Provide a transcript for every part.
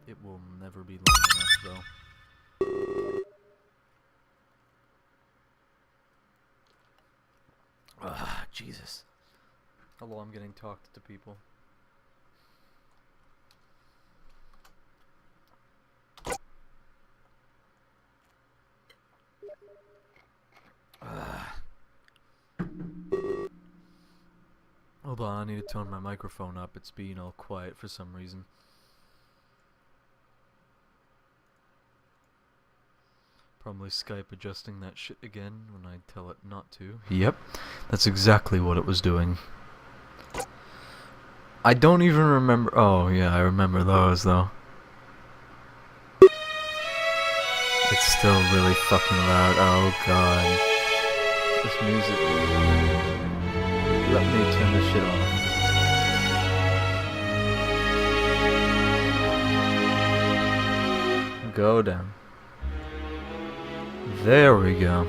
It will never be long enough, though. Ah, Jesus. Hello, I'm getting talked to people. Hold on, I need to tone my microphone up. It's being all quiet for some reason. Probably Skype adjusting that shit again when I tell it not to. Yep, that's exactly what it was doing. I don't even remember. Oh, yeah, I remember those, though. It's still really fucking loud. Oh, God. This music. Let me turn this shit off. Go down. There we go.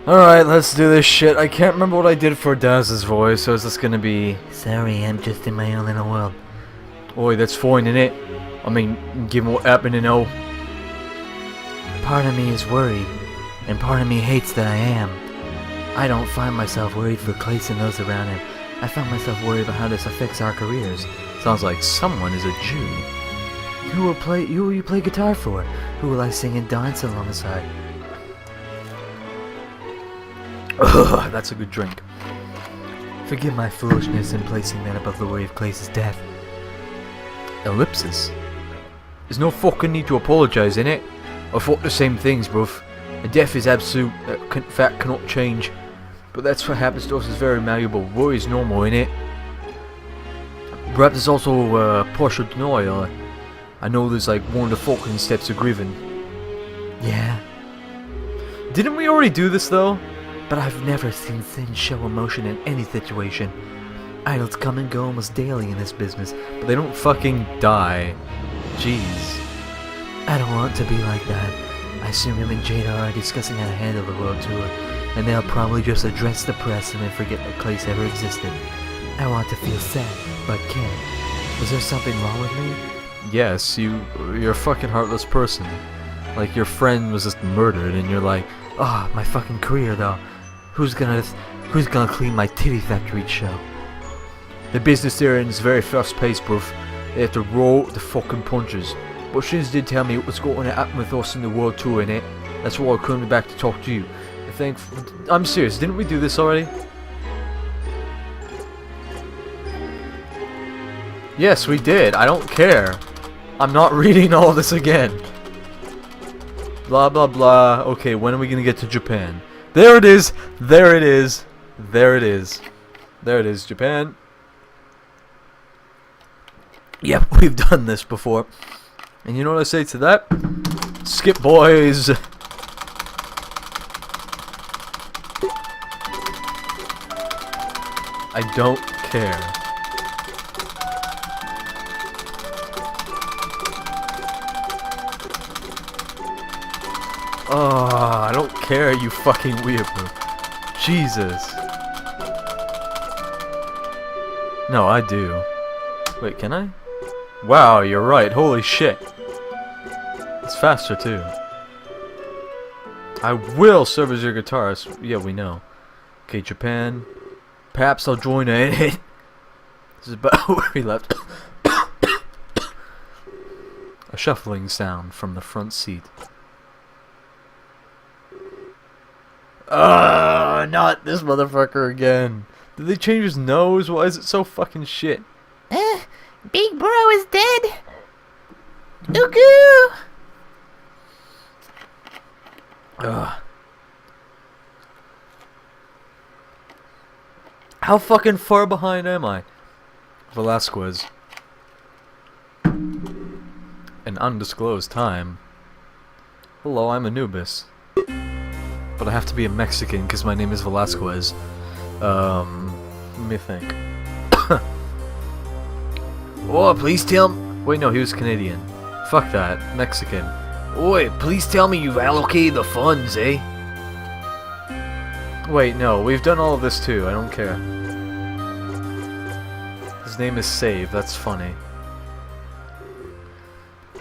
Alright, let's do this shit. I can't remember what I did for Daz's voice, so is this gonna be... Sorry, I'm just in my own little world. Oi, that's fine, innit? I mean, given what happened, you know. Part of me is worried, and part of me hates that I am. I don't find myself worried for Clace and those around him. I find myself worried about how this affects our careers. Sounds like someone is a Jew. Who will you play guitar for? Who will I sing and dance alongside? Ugh, that's a good drink. Forgive my foolishness in placing that above the worry of Clace's death. Ellipsis. There's no fucking need to apologise, innit? I thought the same things, bruv. A death is absolute, fact cannot change. But that's what happens to us is very malleable. Worry is normal, innit? Perhaps there's also partial denial. I know there's like one of the fucking steps of grieving. Yeah. Didn't we already do this though? But I've never seen Sin show emotion in any situation. Idols come and go almost daily in this business, but they don't fucking die. Jeez. I don't want to be like that. I assume him and Jada are discussing how to handle the world tour, and they'll probably just address the press and then forget that Clace ever existed. I want to feel sad, but can't. Was there something wrong with me? Yes, you're a fucking heartless person. Like, your friend was just murdered, and you're like, ah, oh, my fucking career, though. Who's gonna clean my titty factory show? The business there is very fast-paced, bruv. They have to roll the fucking punches. But Shins did tell me what's going to happen with us in the world tour, innit? That's why I come back to talk to you. I'm serious, didn't we do this already? Yes, we did. I don't care. I'm not reading all this again. Blah, blah, blah. Okay, when are we gonna get to Japan? There it is! There it is! There it is. There it is, Japan. Yep, we've done this before. And you know what I say to that? Skip, boys! I don't care. Oh, I don't care, you fucking weirdo. Jesus. No, I do. Wait, can I? Wow, you're right. Holy shit. It's faster, too. I will serve as your guitarist. Yeah, we know. Okay, Japan. Perhaps I'll join in it. This is about where we left. A shuffling sound from the front seat. Not this motherfucker again. Did they change his nose? Why is it so fucking shit? Big Bro is dead. Ugu. Ugh. How fucking far behind am I? Velasquez. An undisclosed time. Hello, I'm Anubis. But I have to be a Mexican because my name is Velasquez. Let me think. Oh, please tell me. Wait, no, he was Canadian. Fuck that. Mexican. Oi, please tell me you've allocated the funds, eh? Wait, no, we've done all of this too. I don't care. His name is Save. That's funny.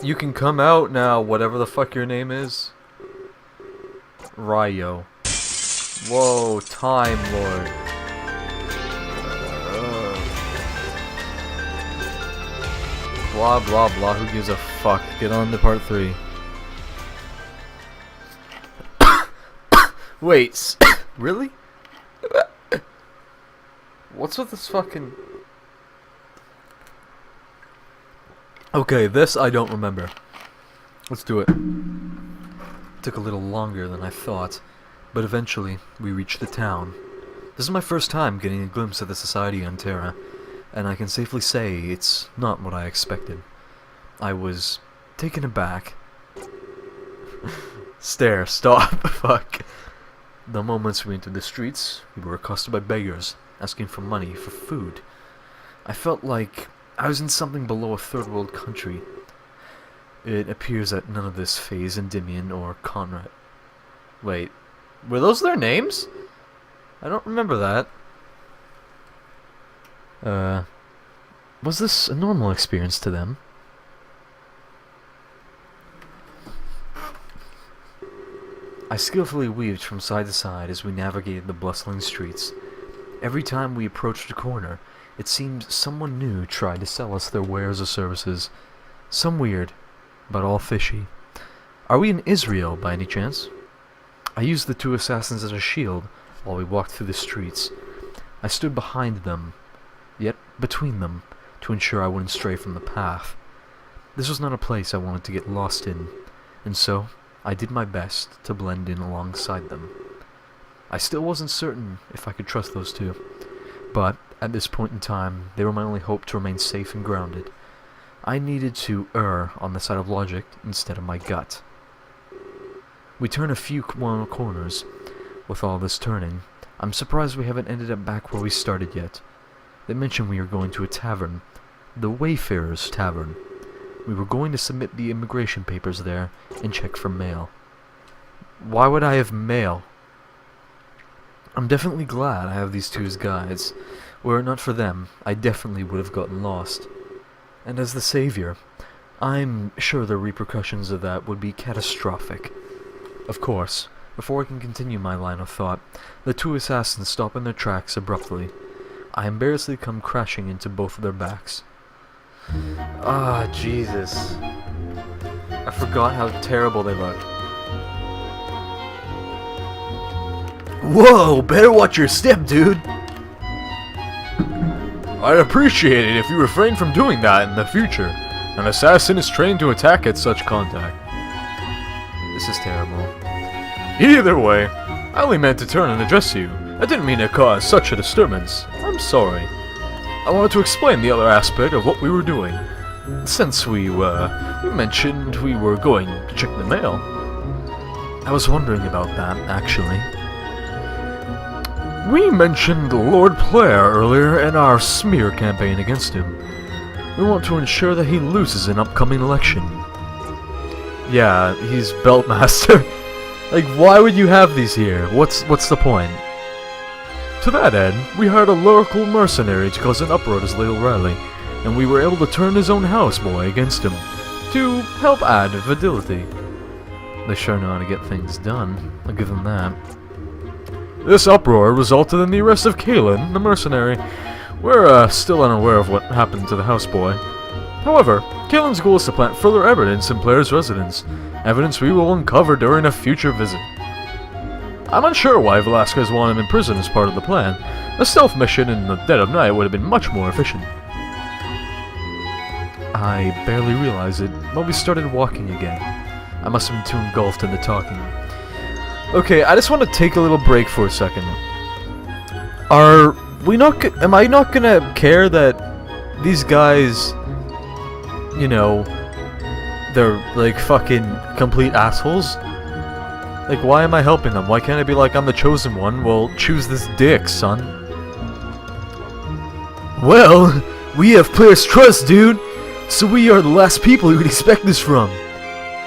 You can come out now, whatever the fuck your name is. Ryo. Whoa, Time Lord. Blah blah blah, who gives a fuck? Get on to part 3. Wait, really? What's with this fucking... Okay, this I don't remember. Let's do it. Took a little longer than I thought, but eventually we reached the town. This is my first time getting a glimpse of the society on Terra, and I can safely say it's not what I expected. I was taken aback. Stare, stop, fuck. The moments we entered the streets, we were accosted by beggars, asking for money for food. I felt like I was in something below a third world country. It appears that none of this phased Endymion or Conrad. Wait, were those their names? I don't remember that. Was this a normal experience to them? I skillfully weaved from side to side as we navigated the bustling streets. Every time we approached a corner, it seemed someone new tried to sell us their wares or services. Some weird, but all fishy. Are we in Israel, by any chance? I used the 2 assassins as a shield while we walked through the streets. I stood behind them, yet between them, to ensure I wouldn't stray from the path. This was not a place I wanted to get lost in, and so I did my best to blend in alongside them. I still wasn't certain if I could trust those 2, but at this point in time, they were my only hope to remain safe and grounded. I needed to err on the side of logic instead of my gut. We turned a few more corners. With all this turning, I'm surprised we haven't ended up back where we started yet. They mentioned we were going to a tavern, the Wayfarer's Tavern. We were going to submit the immigration papers there and check for mail. Why would I have mail? I'm definitely glad I have these 2 as guides. Were it not for them, I definitely would have gotten lost. And as the savior, I'm sure the repercussions of that would be catastrophic. Of course, before I can continue my line of thought, the 2 assassins stop in their tracks abruptly. I embarrassedly come crashing into both of their backs. Ah, Jesus. I forgot how terrible they look. Whoa, better watch your step, dude! I'd appreciate it if you refrain from doing that in the future. An assassin is trained to attack at such contact. This is terrible. Either way, I only meant to turn and address you. I didn't mean to cause such a disturbance. I'm sorry. I wanted to explain the other aspect of what we were doing. Since we mentioned we were going to check the mail. I was wondering about that, actually. We mentioned Lord Player earlier in our smear campaign against him. We want to ensure that he loses an upcoming election. Yeah, he's Beltmaster. Like, why would you have these here? What's the point? To that end, we hired a local mercenary to cause an uproar at his little rally, and we were able to turn his own houseboy against him, to help add fidelity. They sure know how to get things done, I'll give them that. This uproar resulted in the arrest of Kalen, the mercenary. We're still unaware of what happened to the houseboy. However, Kalen's goal is to plant further evidence in Player's residence, evidence we will uncover during a future visit. I'm unsure why Velasquez wanted him in prison as part of the plan. A stealth mission in the dead of night would have been much more efficient. I barely realized it, but we started walking again. I must have been too engulfed in the talking. Okay, I just want to take a little break for a second. Am I not gonna care that these guys, you know, they're like fucking complete assholes? Like, why am I helping them? Why can't I be like, I'm the chosen one? Well, choose this dick, son. Well, we have Player's trust, dude. So we are the last people you would expect this from.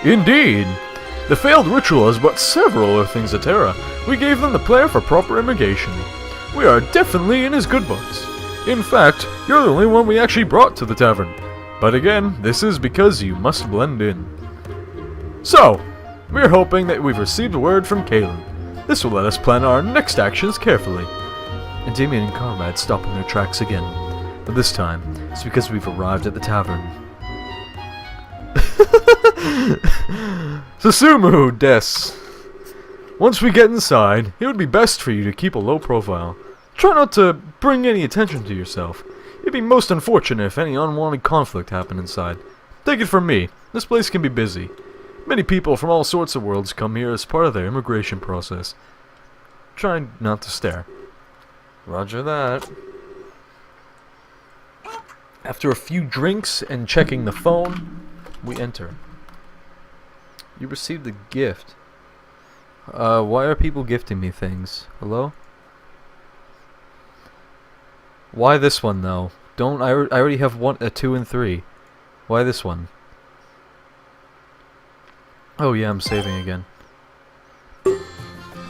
Indeed. The failed ritual has brought several other things to Terra. We gave them the player for proper immigration. We are definitely in his good books. In fact, you're the only one we actually brought to the tavern. But again, this is because you must blend in. So, we're hoping that we've received word from Kalen. This will let us plan our next actions carefully. And Damien and Conrad stop in their tracks again. But this time, it's because we've arrived at the tavern. Susumu des. Once we get inside, it would be best for you to keep a low profile. Try not to bring any attention to yourself. It'd be most unfortunate if any unwanted conflict happened inside. Take it from me, this place can be busy. Many people from all sorts of worlds come here as part of their immigration process. Try not to stare. Roger that. After a few drinks and checking the phone, we enter. You received a gift. Why are people gifting me things? Hello? Why this one though? Don't I already have 2 and 3. Why this one? Oh yeah, I'm saving again.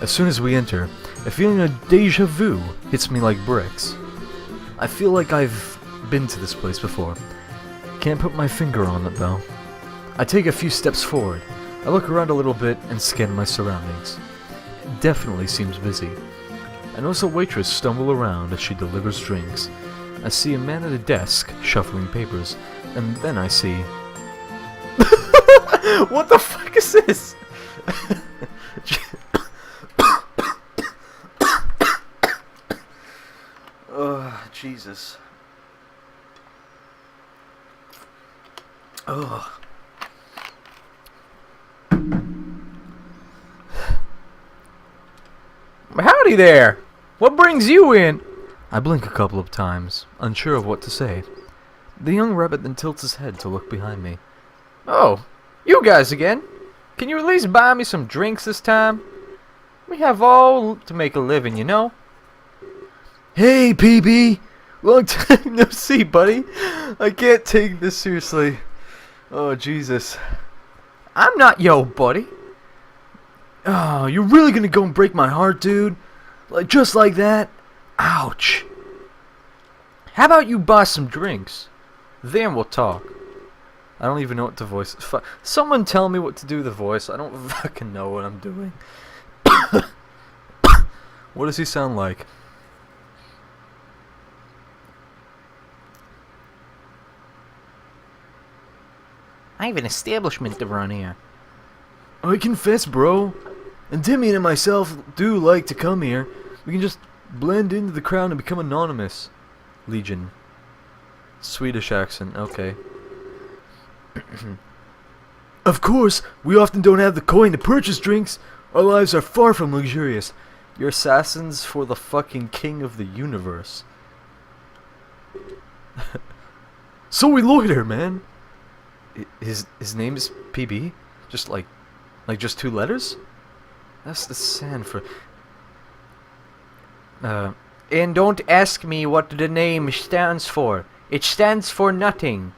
As soon as we enter, a feeling of deja vu hits me like bricks. I feel like I've been to this place before. Can't put my finger on it though. I take a few steps forward. I look around a little bit and scan my surroundings. It definitely seems busy. I notice a waitress stumble around as she delivers drinks. I see a man at a desk shuffling papers, and then I see... What the fuck is this? Oh, Jesus. Oh. Howdy there! What brings you in? I blink a couple of times, unsure of what to say. The young rabbit then tilts his head to look behind me. Oh, you guys again? Can you at least buy me some drinks this time? We have all to make a living, you know? Hey, PB! Long time no see, buddy. I can't take this seriously. Oh, Jesus. I'm not yo, buddy. Oh, you're really gonna go and break my heart, dude? Like, just like that? Ouch. How about you buy some drinks? Then we'll talk. I don't even know what to voice. Someone tell me what to do with the voice. I don't fucking know what I'm doing. What does he sound like? I have an establishment to run here. I confess, bro. And Damien and myself do like to come here. We can just blend into the crowd and become anonymous. Legion. Swedish accent, okay. Of course, we often don't have the coin to purchase drinks. Our lives are far from luxurious. You're assassins for the fucking king of the universe. So we loiter, man. His name is PB? Just like just 2 letters? That's the sand for... And don't ask me what the name stands for. It stands for nothing.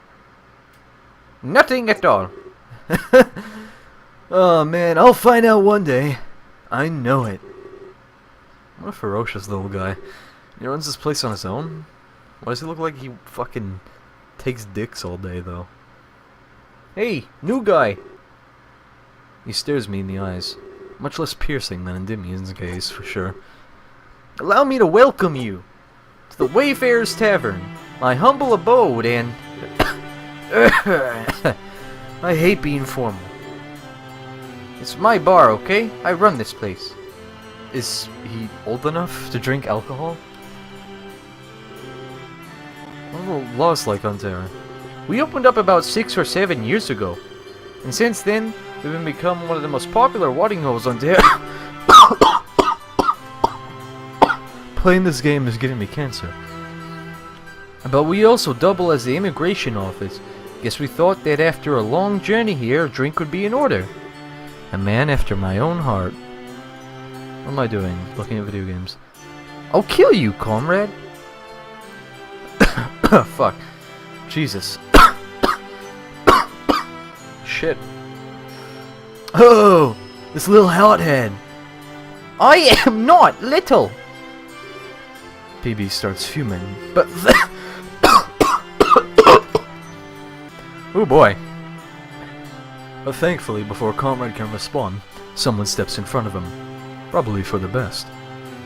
Nothing at all. Oh man, I'll find out one day. I know it. What a ferocious little guy. He runs this place on his own? Why does he look like he fucking takes dicks all day though? Hey, new guy! He stares me in the eyes. Much less piercing than in Damien's gaze, for sure. Allow me to welcome you to the Wayfarer's Tavern, my humble abode, and... I hate being formal. It's my bar, okay? I run this place. Is he old enough to drink alcohol? What are the laws like on Terra? We opened up about 6 or 7 years ago, and since then, we've become one of the most popular watering holes on Terra. Playing this game is giving me cancer. But we also double as the immigration office. Guess we thought that after a long journey here, a drink would be in order. A man after my own heart. What am I doing? Looking at video games. I'll kill you, comrade! Fuck. Jesus. Shit. Oh! This little hothead! I am not little! PB starts fuming, but Oh boy. But thankfully, before Conrad can respond, someone steps in front of him. Probably for the best.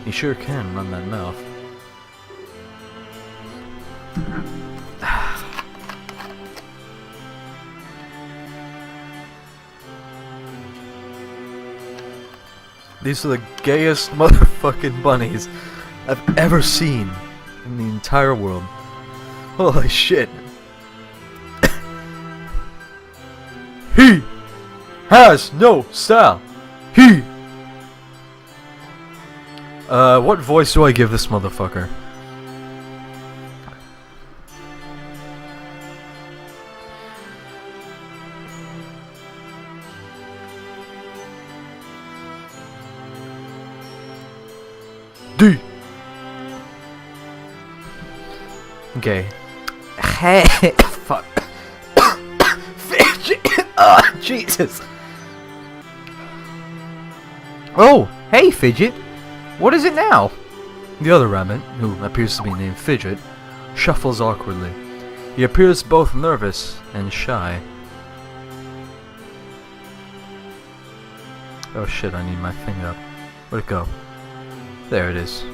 He sure can run that mouth. These are the gayest motherfucking bunnies I've ever seen in the entire world. Holy shit. He has no style. He. What voice do I give this motherfucker? D. Okay. Hey, fuck. Fidget. Oh, Jesus. Oh, hey, Fidget. What is it now? The other rabbit, who appears to be named Fidget, shuffles awkwardly. He appears both nervous and shy. Oh shit, I need my thing up. Where'd it go? There it is.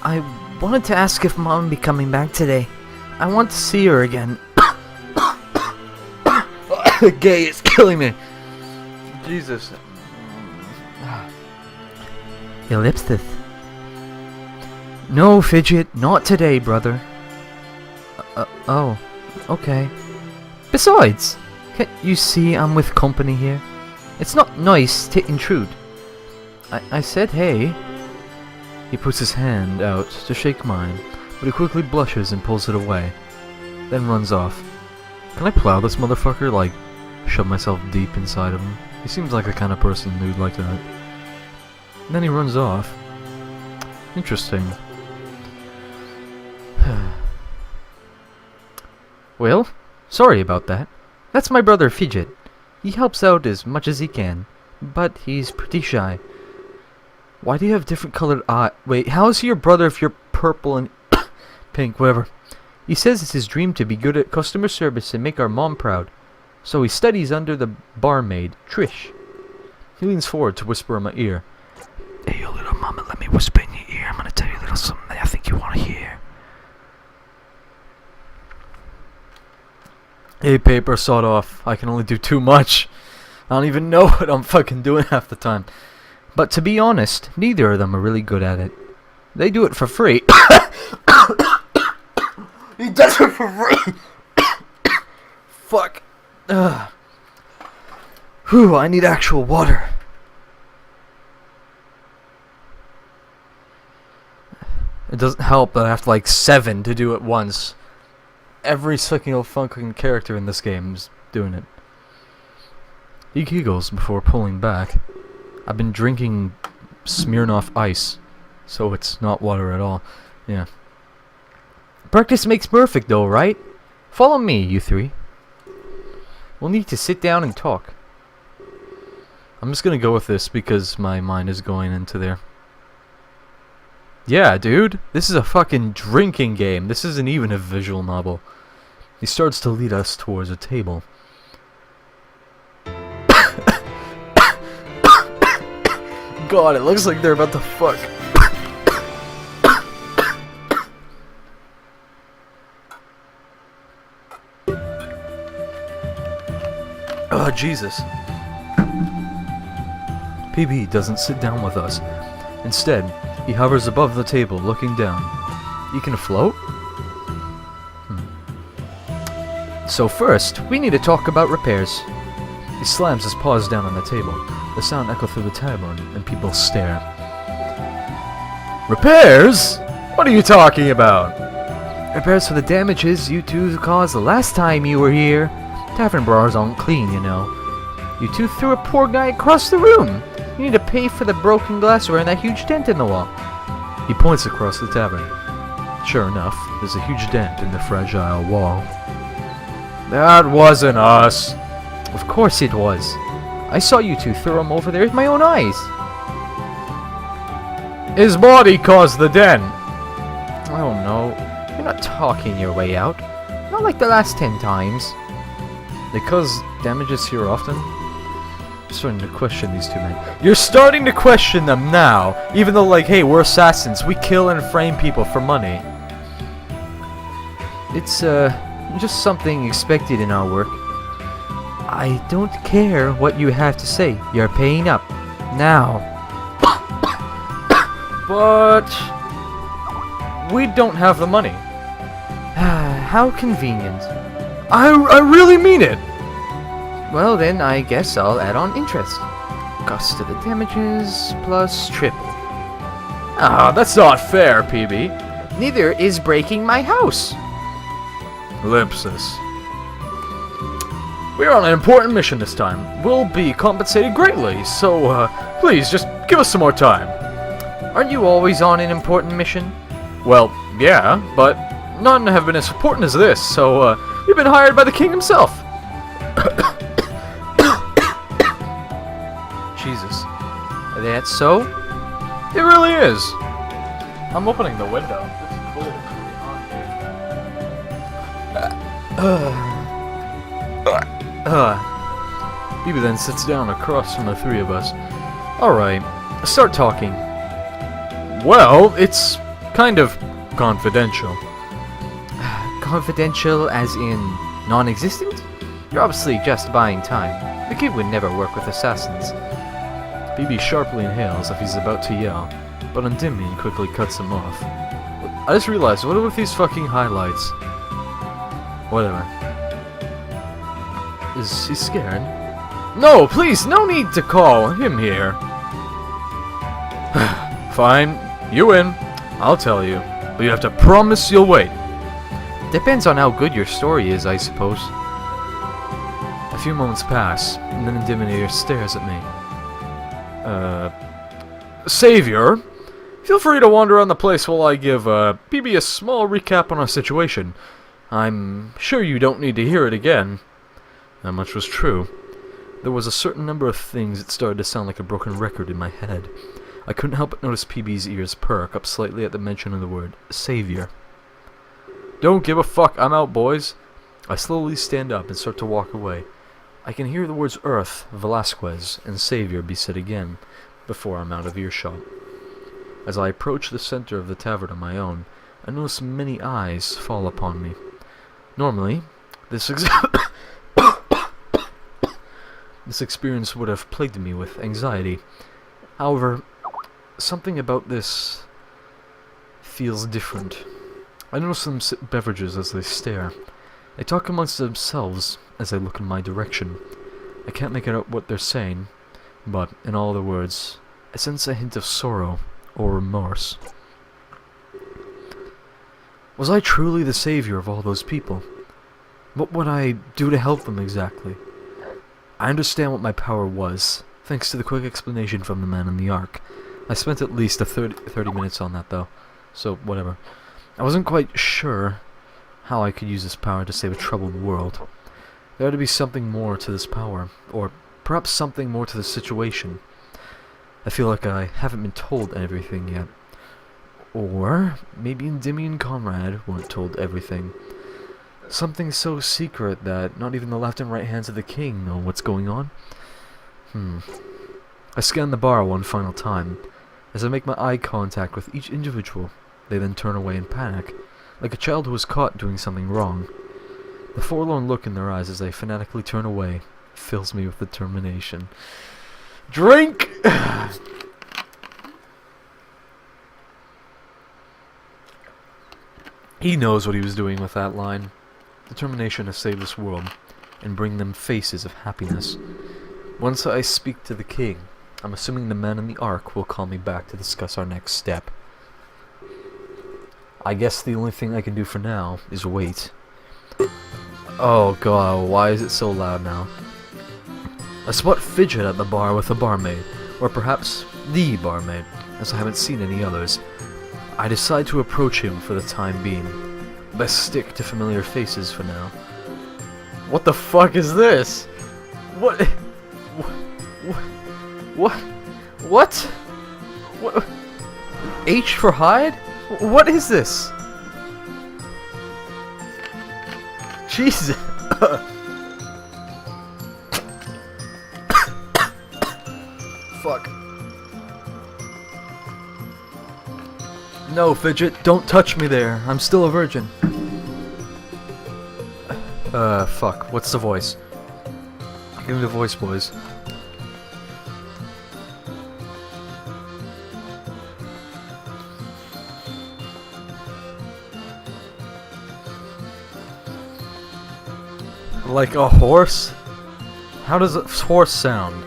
I wanted to ask if Mom would be coming back today. I want to see her again. The gay is killing me. Jesus. Your lipstick. No, Fidget, not today, brother. Oh, okay. Besides, can't you see I'm with company here? It's not nice to intrude. I said hey. He puts his hand out to shake mine, but he quickly blushes and pulls it away, then runs off. Can I plow this motherfucker, like, shove myself deep inside of him? He seems like the kind of person who'd like that. And then he runs off. Interesting. Well, sorry about that. That's my brother Fidget. He helps out as much as he can, but he's pretty shy. Why do you have different colored eyes? Wait, how is he your brother if you're purple and pink, whatever? He says it's his dream to be good at customer service and make our mom proud. So he studies under the barmaid, Trish. He leans forward to whisper in my ear. Hey, you little mama, let me whisper in your ear. I'm gonna tell you a little something that I think you want to hear. Hey, paper, sawed off. I can only do too much. I don't even know what I'm fucking doing half the time. But to be honest, neither of them are really good at it. They do it for free. He does it for free! Fuck. Whew, I need actual water. It doesn't help that I have to like 7 to do it once. Every single fucking character in this game is doing it. He giggles before pulling back. I've been drinking Smirnoff Ice, so it's not water at all. Yeah. Practice makes perfect though, right? Follow me, you three. We'll need to sit down and talk. I'm just gonna go with this because my mind is going into there. Yeah, dude. This is a fucking drinking game. This isn't even a visual novel. He starts to lead us towards a table. God, it looks like they're about to fuck. Oh, Jesus. PB doesn't sit down with us. Instead, he hovers above the table, looking down. You can float? So first, we need to talk about repairs. He slams his paws down on the table. The sound echoes through the tavern, and people stare. Repairs? What are you talking about? Repairs for the damages you two caused the last time you were here. Tavern brawls aren't clean, you know. You two threw a poor guy across the room. You need to pay for the broken glassware and that huge dent in the wall. He points across the tavern. Sure enough, there's a huge dent in the fragile wall. That wasn't us. Of course it was. I saw you two throw him over there with my own eyes. His body caused the dent. Oh no, you're not talking your way out. Not like the last 10 times. They cause damages here often? I'm starting to question these two men. You're starting to question them now, even though, like, hey, we're assassins. We kill and frame people for money. It's, just something expected in our work. I don't care what you have to say. You're paying up. Now. But we don't have the money. How convenient. I really mean it. Well then, I guess I'll add on interest. Cost of the damages plus triple. Ah, that's not fair, PB. Neither is breaking my house. Ellipsis. We're on an important mission this time. We'll be compensated greatly, so please just give us some more time. Aren't you always on an important mission? Well, yeah, but none have been as important as this, so we've been hired by the king himself. Jesus. That's so? It really is. I'm opening the window. It's cold. Bibi then sits down across from the three of us. Alright, start talking. Well, it's kind of confidential. Confidential as in non-existent? You're obviously just buying time. The kid would never work with assassins. Bibi sharply inhales if he's about to yell, but Endymion quickly cuts him off. I just realized, what are with these fucking highlights? Whatever. Is he scared? No, please, no need to call him here. Fine, you win. I'll tell you, but you have to promise you'll wait. Depends on how good your story is, I suppose. A few moments pass, and then Endymion stares at me. Savior, feel free to wander around the place while I give PB a small recap on our situation. I'm sure you don't need to hear it again. That much was true. There was a certain number of things that started to sound like a broken record in my head. I couldn't help but notice PB's ears perk up slightly at the mention of the word Savior. Don't give a fuck, I'm out, boys. I slowly stand up and start to walk away. I can hear the words Earth, Velasquez, and Savior be said again before I'm out of earshot. As I approach the center of the tavern on my own, I notice many eyes fall upon me. Normally, this experience would have plagued me with anxiety. However, something about this feels different. I notice them sip beverages as they stare. They talk amongst themselves as they look in my direction. I can't make out what they're saying, but in all the words, I sense a hint of sorrow or remorse. Was I truly the savior of all those people? What would I do to help them exactly? I understand what my power was, thanks to the quick explanation from the man in the Ark. I spent at least 30 minutes on that though, so whatever. I wasn't quite sure how I could use this power to save a troubled world. There had to be something more to this power, or perhaps something more to the situation. I feel like I haven't been told everything yet. Or maybe Endymion and Conrad weren't told everything. Something so secret that not even the left and right hands of the king know what's going on. I scan the bar one final time. As I make my eye contact with each individual, they then turn away in panic, like a child who was caught doing something wrong. The forlorn look in their eyes as they fanatically turn away fills me with determination. Drink! He knows what he was doing with that line. Determination to save this world and bring them faces of happiness. Once I speak to the king, I'm assuming the man in the Ark will call me back to discuss our next step. I guess the only thing I can do for now is wait. Oh god, why is it so loud now? I spot Fidget at the bar with a barmaid, or perhaps the barmaid, as I haven't seen any others. I decide to approach him for the time being. Best stick to familiar faces for now. What the fuck is this? What? What? What? H for hide? What is this? Jesus. Fuck. No, Fidget, don't touch me there. I'm still a virgin. Fuck. What's the voice? Give me the voice, boys. Like a horse? How does a horse sound?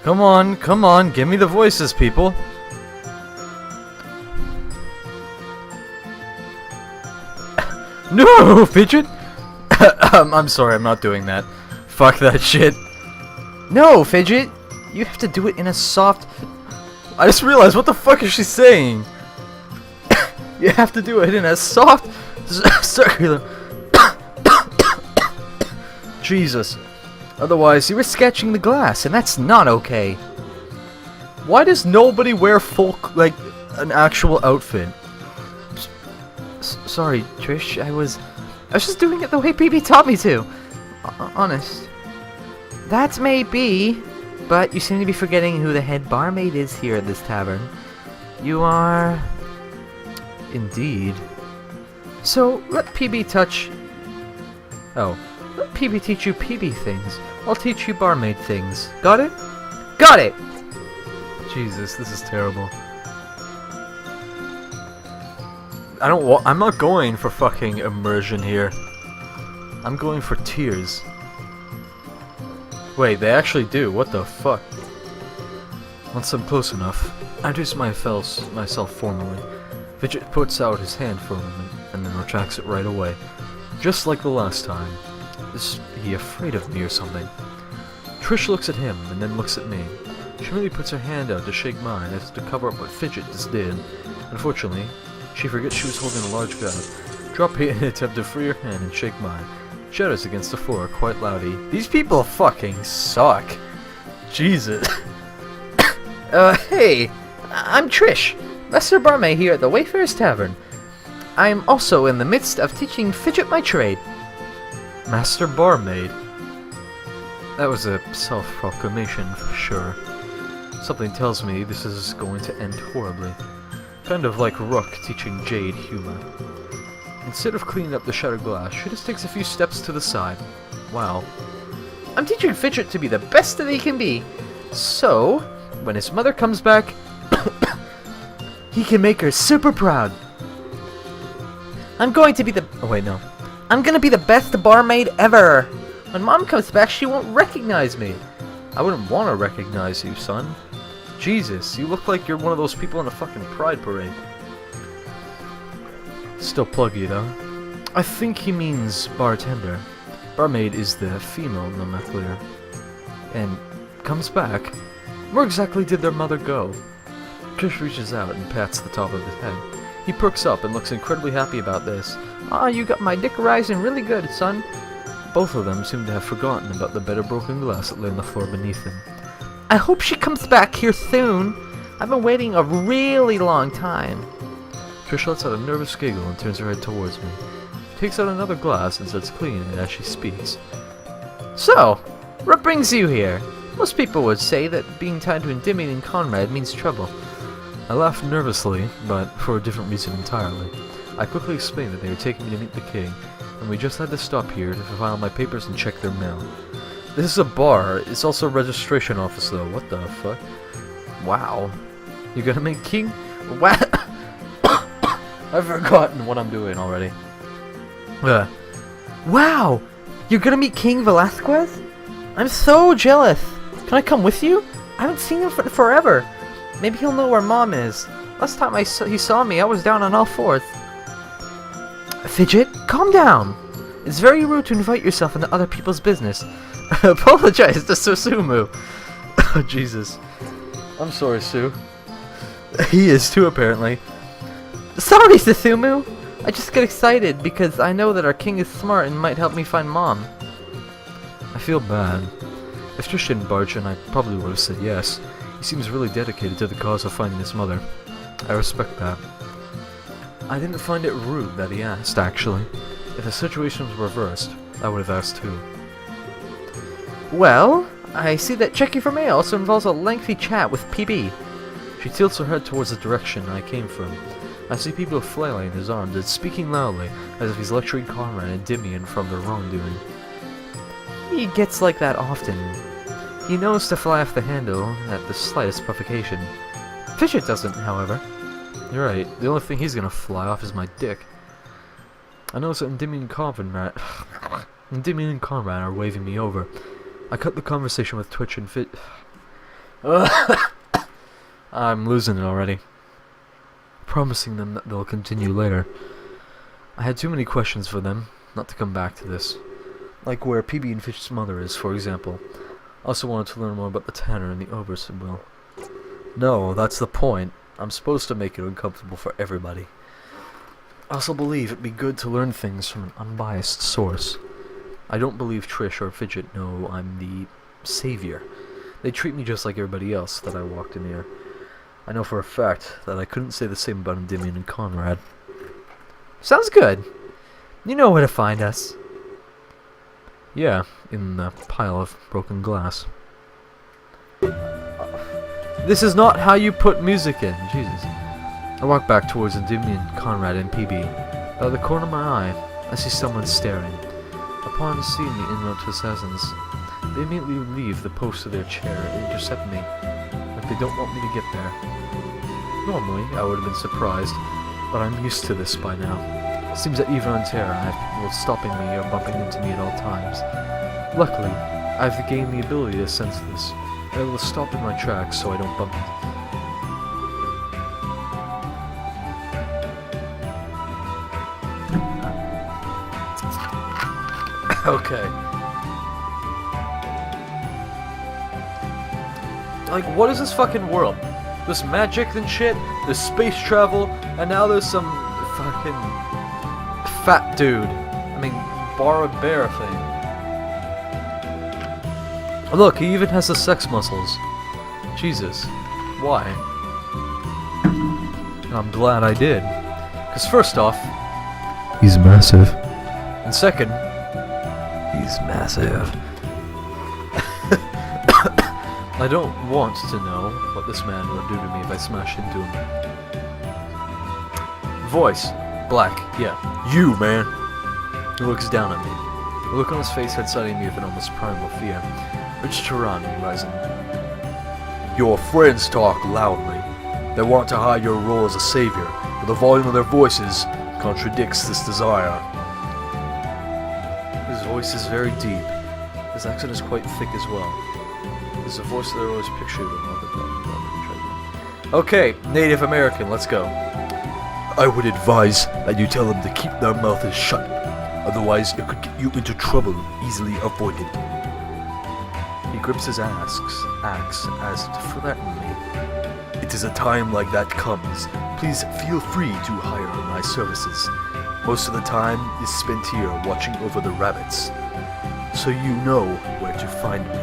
Come on, give me the voices, people. No, Fidget! I'm sorry, I'm not doing that. Fuck that shit. No, Fidget! You have to do it in a soft... I just realized, what the fuck is she saying? You have to do it in a soft, circular... Jesus. Otherwise, you were sketching the glass, and that's not okay. Why does nobody wear like, an actual outfit? Sorry, Trish, I was just doing it the way PB taught me to. Honest. That may be, but you seem to be forgetting who the head barmaid is here at this tavern. You are... Indeed. So, let PB touch... Oh. Let PB teach you PB things. I'll teach you barmaid things. Got it? Got it! Jesus, this is terrible. I'm not going for fucking immersion here. I'm going for tears. Wait, they actually do. What the fuck? Once I'm close enough, I introduce myself formally. Fidget puts out his hand for a moment, and then retracts it right away. Just like the last time. Is he afraid of me or something? Trish looks at him, and then looks at me. She really puts her hand out to shake mine as to cover up what Fidget just did. Unfortunately, she forgets she was holding a large glass. Drop it in an attempt to free her hand and shake mine. Shatters against the floor quite loudly. These people fucking suck. Jesus. Hey, I'm Trish, Master Barmaid here at the Wayfarer's Tavern. I'm also in the midst of teaching Fidget my trade. Master Barmaid? That was a self-proclamation for sure. Something tells me this is going to end horribly. Kind of like Rook teaching Jade humor. Instead of cleaning up the shattered glass, she just takes a few steps to the side. Wow. I'm teaching Fidget to be the best that he can be. So, when his mother comes back, he can make her super proud. I'm going to be the... Oh wait, no. I'm gonna be the best barmaid ever. When Mom comes back, she won't recognize me. I wouldn't want to recognize you, son. Jesus, you look like you're one of those people in a fucking pride parade. Still pluggy, though. I think he means bartender. Barmaid is the female nomenclature. And comes back. Where exactly did their mother go? Trish reaches out and pats the top of his head. He perks up and looks incredibly happy about this. Ah, you got my dick rising really good, son. Both of them seem to have forgotten about the bit of broken glass that lay on the floor beneath them. I hope she comes back here soon. I've been waiting a really long time. Trish lets out a nervous giggle and turns her head towards me. She takes out another glass and starts cleaning it as she speaks. So, what brings you here? Most people would say that being tied to intimidating Conrad means trouble. I laughed nervously, but for a different reason entirely. I quickly explained that they were taking me to meet the king, and we just had to stop here to file my papers and check their mail. This is a bar. It's also a registration office, though. What the fuck? Wow. You gonna make king? Wow. I've forgotten what I'm doing already. Wow! You're gonna meet King Velasquez? I'm so jealous. Can I come with you? I haven't seen him for forever. Maybe he'll know where Mom is. Last time he saw me, I was down on all fours. Fidget, calm down. It's very rude to invite yourself into other people's business. Apologize to Susumu. Oh, Jesus. I'm sorry, Sue. He is too, apparently. Sorry, Susumu! I just get excited because I know that our king is smart and might help me find Mom. I feel bad. If Trish didn't barge in, I probably would have said yes. He seems really dedicated to the cause of finding his mother. I respect that. I didn't find it rude that he asked, actually. If the situation was reversed, I would have asked too. Well, I see that checking for mail also involves a lengthy chat with PB. She tilts her head towards the direction I came from. I see people flailing his arms and speaking loudly, as if he's lecturing Conrad and Endymion from their wrongdoing. He gets like that often. He knows to fly off the handle at the slightest provocation. Fidget doesn't, however. You're right, the only thing he's gonna fly off is my dick. I notice that Endymion and Conrad are waving me over. I cut the conversation with Twitch and I'm losing it already. Promising them that they'll continue later. I had too many questions for them, not to come back to this. Like where PB and Fidget's mother is, for example. I also wanted to learn more about the Tanner and the Oberson will. No, that's the point. I'm supposed to make it uncomfortable for everybody. I also believe it'd be good to learn things from an unbiased source. I don't believe Trish or Fidget know I'm the savior. They treat me just like everybody else that I walked in here. I know for a fact that I couldn't say the same about Endymion and Conrad. Sounds good. You know where to find us. Yeah, in the pile of broken glass. This is not how you put music in, Jesus. I walk back towards Endymion, Conrad, and PB. Out of the corner of my eye, I see someone staring. Upon seeing me en route to Assassins, they immediately leave the post of their chair and intercept me, like they don't want me to get there. Normally, I would have been surprised, but I'm used to this by now. It seems that even on Terra, I have people stopping me or bumping into me at all times. Luckily, I've gained the ability to sense this, and I will stop in my tracks so I don't bump into. Okay. Like, what is this fucking world? There's magic and shit, there's space travel, and now there's some fucking fat dude. I mean, bar bear thing. Look, he even has the sex muscles. Jesus. Why? I'm glad I did. Because first off, he's massive. And second, he's massive. I don't want to know what this man would do to me if I smashed into him. Voice. Black. Yeah. You, man. He looks down at me. The look on his face had suddenly me with an almost primal fear. Rich Turan rising. Your friends talk loudly. They want to hide your role as a savior, but the volume of their voices contradicts this desire. His voice is very deep. His accent is quite thick as well. It's a voice that I always pictured him. Okay, Native American, let's go. I would advise that you tell them to keep their mouths shut. Otherwise, it could get you into trouble easily avoided. He grips his axe as to threaten me. It is a time like that comes. Please feel free to hire my services. Most of the time is spent here watching over the rabbits. So you know where to find me.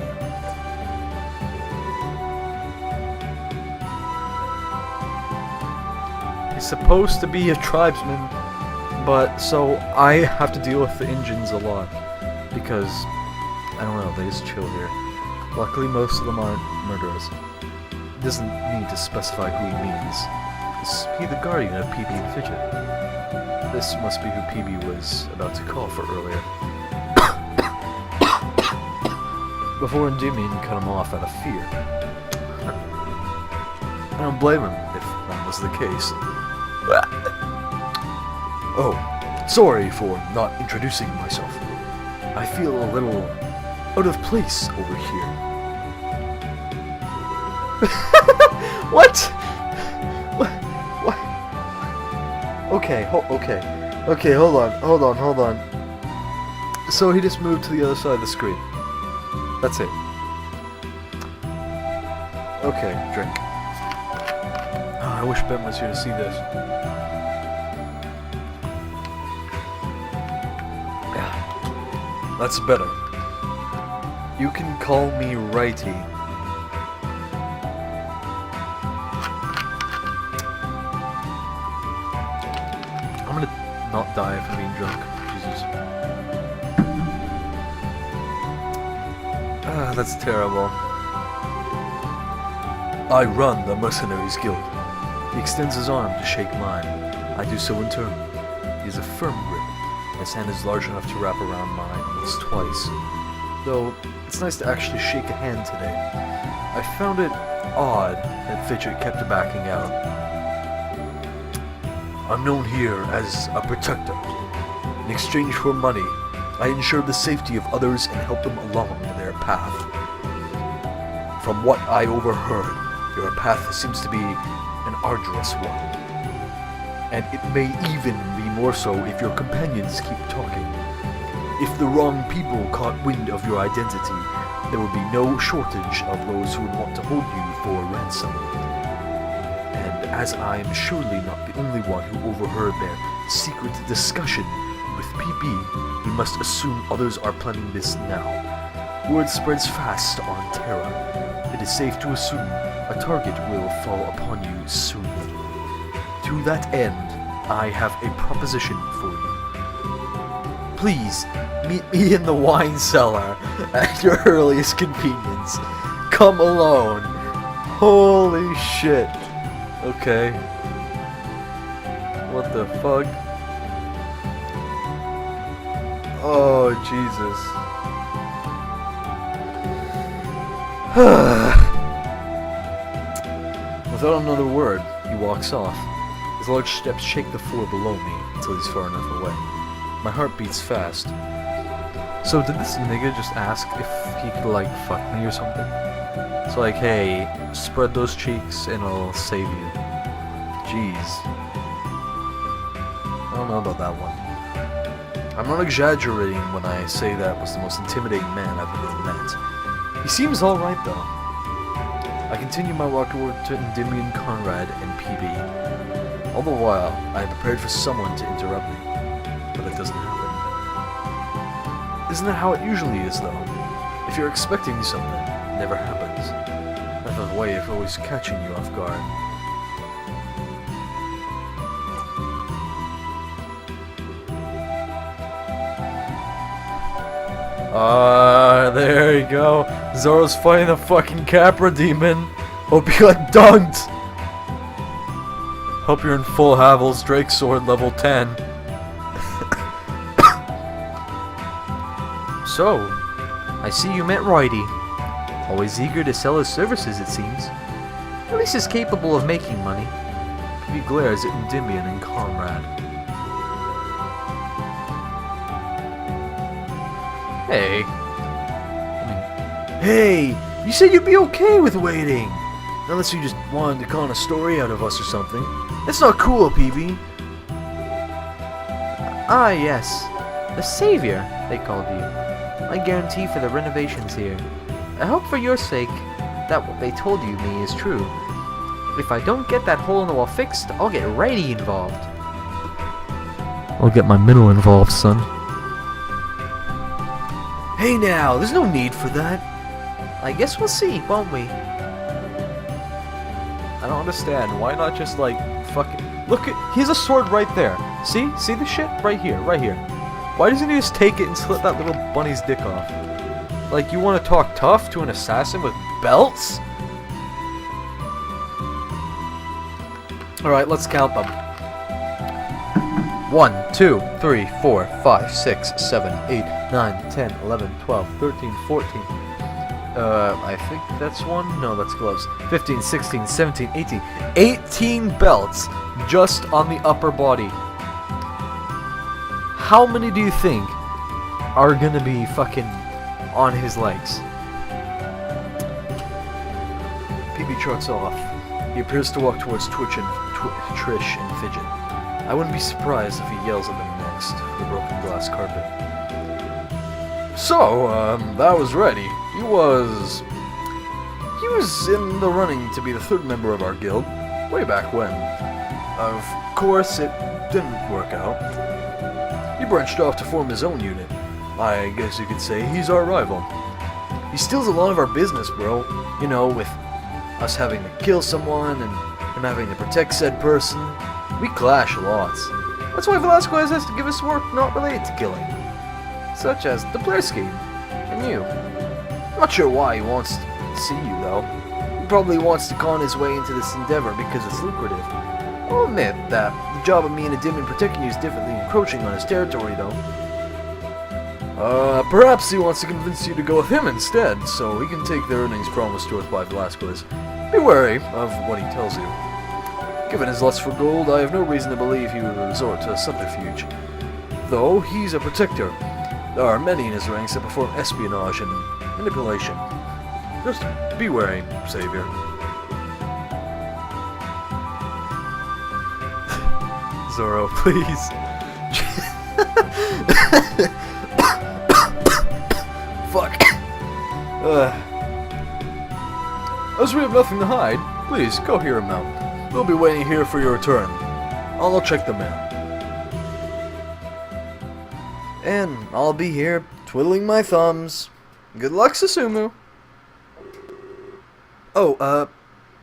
He's supposed to be a tribesman, but so I have to deal with the Indians a lot. Because, I don't know, they just chill here. Luckily most of them aren't murderers. He doesn't need to specify who he means. Is he the guardian of PB and Fidget? This must be who PB was about to call for earlier. Before Endymion cut him off out of fear. I don't blame him if that was the case. Oh, sorry for not introducing myself. I feel a little out of place over here. What? What? Okay, okay, hold on. So he just moved to the other side of the screen. That's it. Okay, drink. Oh, I wish Ben was here to see this. That's better. You can call me Righty. I'm gonna not die from being drunk. Jesus. Ah, that's terrible. I run the Mercenaries Guild. He extends his arm to shake mine. I do so in turn. He has a firm grip. His hand is large enough to wrap around mine almost twice. Though, it's nice to actually shake a hand today. I found it odd that Fidget kept backing out. I'm known here as a protector. In exchange for money, I ensure the safety of others and help them along their path. From what I overheard, your path seems to be an arduous one. And it may even be more so if your companions keep talking. If the wrong people caught wind of your identity, there would be no shortage of those who would want to hold you for ransom. And as I am surely not the only one who overheard their secret discussion with PB, we must assume others are planning this now. Word spreads fast on Terra. It is safe to assume a target will fall upon you soon. To that end, I have a proposition for you. Please, meet me in the wine cellar at your earliest convenience. Come alone. Holy shit. Okay. What the fuck? Oh, Jesus. Without another word, he walks off. His large steps shake the floor below me until he's far enough away. My heart beats fast. So did this nigga just ask if he could, like, fuck me or something? It's like, hey, spread those cheeks and I'll save you. Jeez. I don't know about that one. I'm not exaggerating when I say that was the most intimidating man I've ever met. He seems alright though. I continue my walk toward to Endymion, Conrad, and PB. All the while, I am prepared for someone to interrupt me. But it doesn't happen. Isn't that how it usually is though? If you're expecting something, it never happens. That's a way of always catching you off guard. There you go. Zoro's fighting the fucking Capra demon. Hope you got dunked. Hope you're in full Havel's Drake Sword level 10. So, I see you met Righty. Always eager to sell his services, it seems. At least he's capable of making money. He glares at Endymion and Conrad. Hey. Hey! You said you'd be okay with waiting! Unless you just wanted to con a story out of us or something. That's not cool, PB. Ah, yes. The Savior, they called you. My guarantee for the renovations here. I hope for your sake that what they told you me is true. If I don't get that hole in the wall fixed, I'll get Righty involved. I'll get my middle involved, son. Hey now, there's no need for that. I guess we'll see, won't we? I don't understand. Why not just, like, fucking... Look at... He has a sword right there. See? See the shit? Right here. Right here. Why doesn't he just take it and slit that little bunny's dick off? Like, you want to talk tough to an assassin with belts? Alright, let's count them. 1, 2, 3, 4, 5, 6, 7, 8, 9, 10, 11, 12, 13, 14... I think that's one? No, that's gloves. 15, 16, 17, 18. 18 belts just on the upper body. How many do you think are gonna be fucking on his legs? PB trots off. He appears to walk towards Trish and Fidget. I wouldn't be surprised if he yells at them next for the broken glass carpet. So, that was ready. He was in the running to be the third member of our guild, way back when. Of course, it didn't work out. He branched off to form his own unit, I guess you could say he's our rival. He steals a lot of our business, bro. You know, with us having to kill someone and him having to protect said person. We clash lots. That's why Velasquez has to give us work not related to killing. Such as the player scheme, and you. I'm not sure why he wants to see you, though. He probably wants to con his way into this endeavor because it's lucrative. I'll admit that the job of me and a demon protecting you is definitely encroaching on his territory, though. Perhaps he wants to convince you to go with him instead, so he can take the earnings promised to us by Velasquez. Be wary of what he tells you. Given his lust for gold, I have no reason to believe he would resort to subterfuge. Though he's a protector, there are many in his ranks that perform espionage and manipulation. Just be wary, Savior. Zoro, please. Fuck. As we have nothing to hide, please go hear him out. We'll be waiting here for your return. I'll check the mail. And I'll be here twiddling my thumbs. Good luck, Susumu. Oh,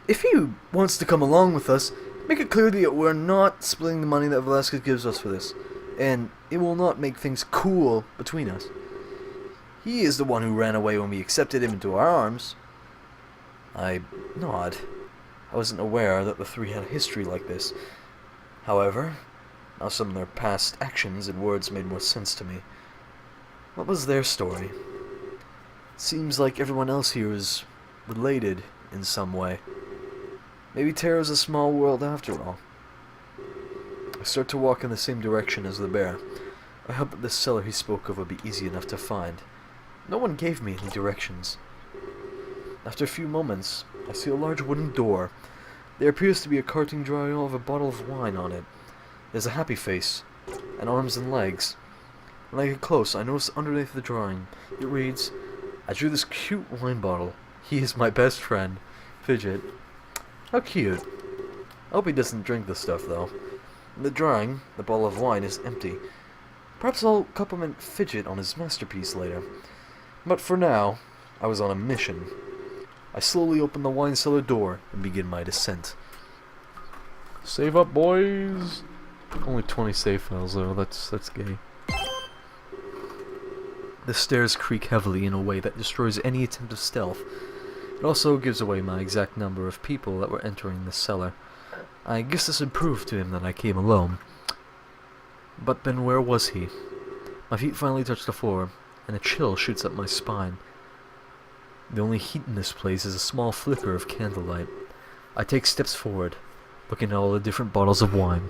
if he wants to come along with us, make it clear that we're not splitting the money that Velasquez gives us for this, and it will not make things cool between us. He is the one who ran away when we accepted him into our arms. I nod. I wasn't aware that the three had a history like this. However, now some of their past actions and words made more sense to me. What was their story? Seems like everyone else here is related in some way. Maybe Terra's a small world after all. I start to walk in the same direction as the bear. I hope that the cellar he spoke of would be easy enough to find. No one gave me any directions. After a few moments, I see a large wooden door. There appears to be a cartoon drawing of a bottle of wine on it. There's a happy face, and arms and legs. When I get close, I notice underneath the drawing, it reads, "I drew this cute wine bottle. He is my best friend, Fidget." How cute. I hope he doesn't drink this stuff, though. In the drawing, the bottle of wine is empty. Perhaps I'll compliment Fidget on his masterpiece later. But for now, I was on a mission. I slowly open the wine cellar door and begin my descent. Save up, boys! Only 20 save files, though. That's gay. The stairs creak heavily in a way that destroys any attempt of stealth. It also gives away my exact number of people that were entering the cellar. I guess this would prove to him that I came alone. But then where was he? My feet finally touch the floor, and a chill shoots up my spine. The only heat in this place is a small flicker of candlelight. I take steps forward, looking at all the different bottles of wine.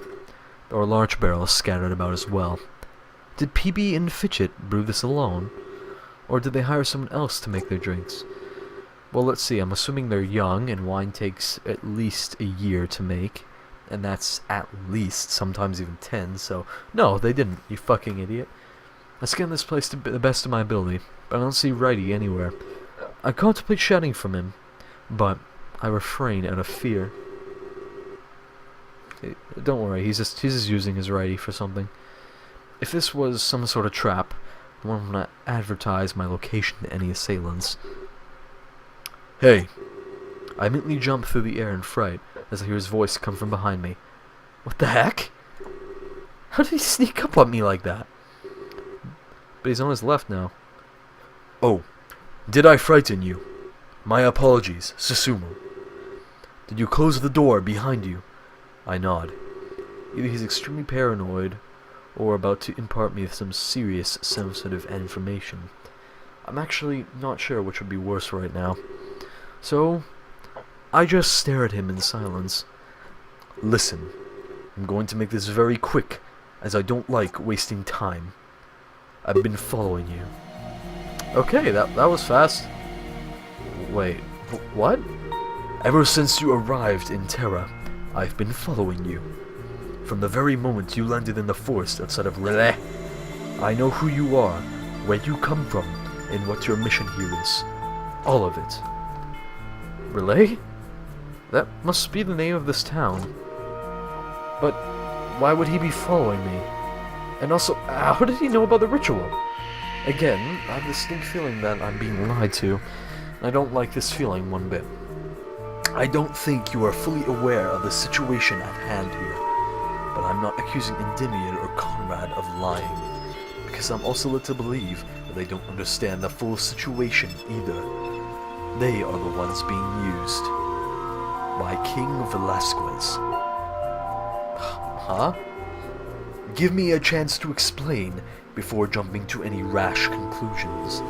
There are large barrels scattered about as well. Did PB and Fidget brew this alone? Or did they hire someone else to make their drinks? Well, let's see, I'm assuming they're young, and wine takes at least a year to make. And that's at least, sometimes even 10, so... No, they didn't, you fucking idiot. I scan this place to the best of my ability, but I don't see Righty anywhere. I contemplate shouting from him, but I refrain out of fear. Don't worry, he's just using his Righty for something. If this was some sort of trap, I wouldn't want to advertise my location to any assailants. Hey! I immediately jump through the air in fright as I hear his voice come from behind me. What the heck? How did he sneak up on me like that? But he's on his left now. Oh, did I frighten you? My apologies, Susumu. Did you close the door behind you? I nod. Either he's extremely paranoid, or about to impart me with some serious sensitive information. I'm actually not sure which would be worse right now. So, I just stare at him in silence. Listen, I'm going to make this very quick, as I don't like wasting time. I've been following you. Okay, that was fast. Wait, what? Ever since you arrived in Terra, I've been following you. From the very moment you landed in the forest outside of Relais, I know who you are, where you come from, and what your mission here is. All of it. Relais? That must be the name of this town. But why would he be following me? And also, how did he know about the ritual? Again, I have this distinct feeling that I'm being lied to, and I don't like this feeling one bit. I don't think you are fully aware of the situation at hand here, but I'm not accusing Endymion or Conrad of lying, because I'm also led to believe that they don't understand the full situation either. They are the ones being used by King Velasquez. Huh? Give me a chance to explain before jumping to any rash conclusions.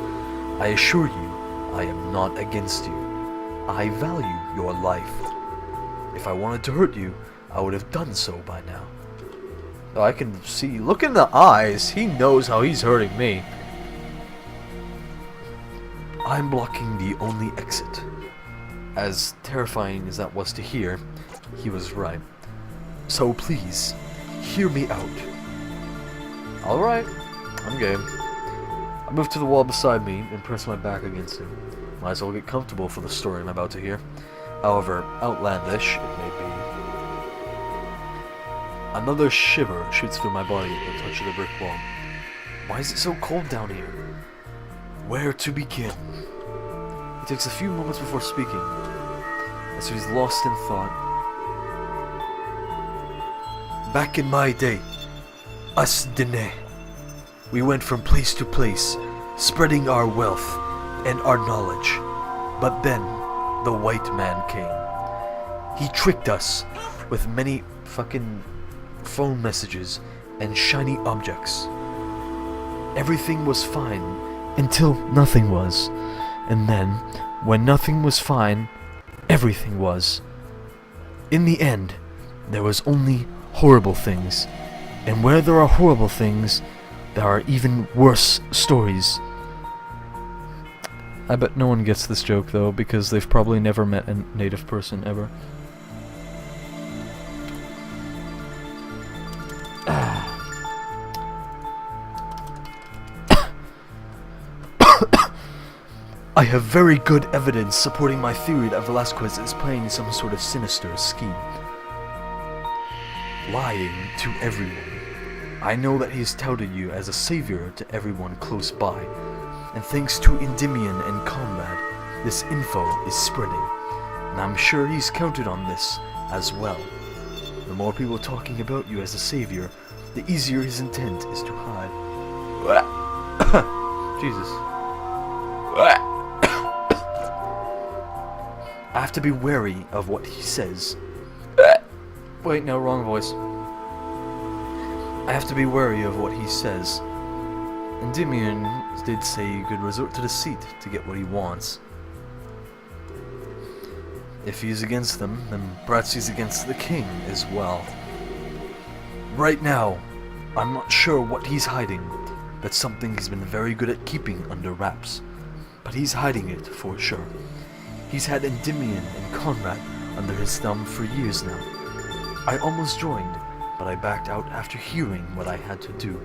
I assure you, I am not against you. I value your life. If I wanted to hurt you, I would have done so by now. Oh, I can see, look in the eyes, he knows how he's hurting me. I'm blocking the only exit. As terrifying as that was to hear, he was right. So please, hear me out. Alright, I'm game. I move to the wall beside me and press my back against him. Might as well get comfortable for the story I'm about to hear. However outlandish it may be. Another shiver shoots through my body at the touch of the brick wall. Why is it so cold down here? Where to begin? He takes a few moments before speaking, as he's lost in thought. Back in my day, us Dene, we went from place to place, spreading our wealth and our knowledge. But then, the white man came. He tricked us with many fucking phone messages and shiny objects. Everything was fine until nothing was. And then, when nothing was fine, everything was. In the end, there was only horrible things. And where there are horrible things, there are even worse stories. I bet no one gets this joke though, because they've probably never met a native person ever. I have very good evidence supporting my theory that Velasquez is playing some sort of sinister scheme. Lying to everyone. I know that he's touted you as a savior to everyone close by, and thanks to Endymion and Conrad, this info is spreading, and I'm sure he's counted on this as well. The more people talking about you as a savior, the easier his intent is to hide. Jesus. I have to be wary of what he says. Wait, no, wrong voice. I have to be wary of what he says. Endymion did say you could resort to deceit to get what he wants. If he's against them, then perhaps he's against the king as well. Right now, I'm not sure what he's hiding. That's something he's been very good at keeping under wraps. But he's hiding it for sure. He's had Endymion and Conrad under his thumb for years now. I almost joined, but I backed out after hearing what I had to do.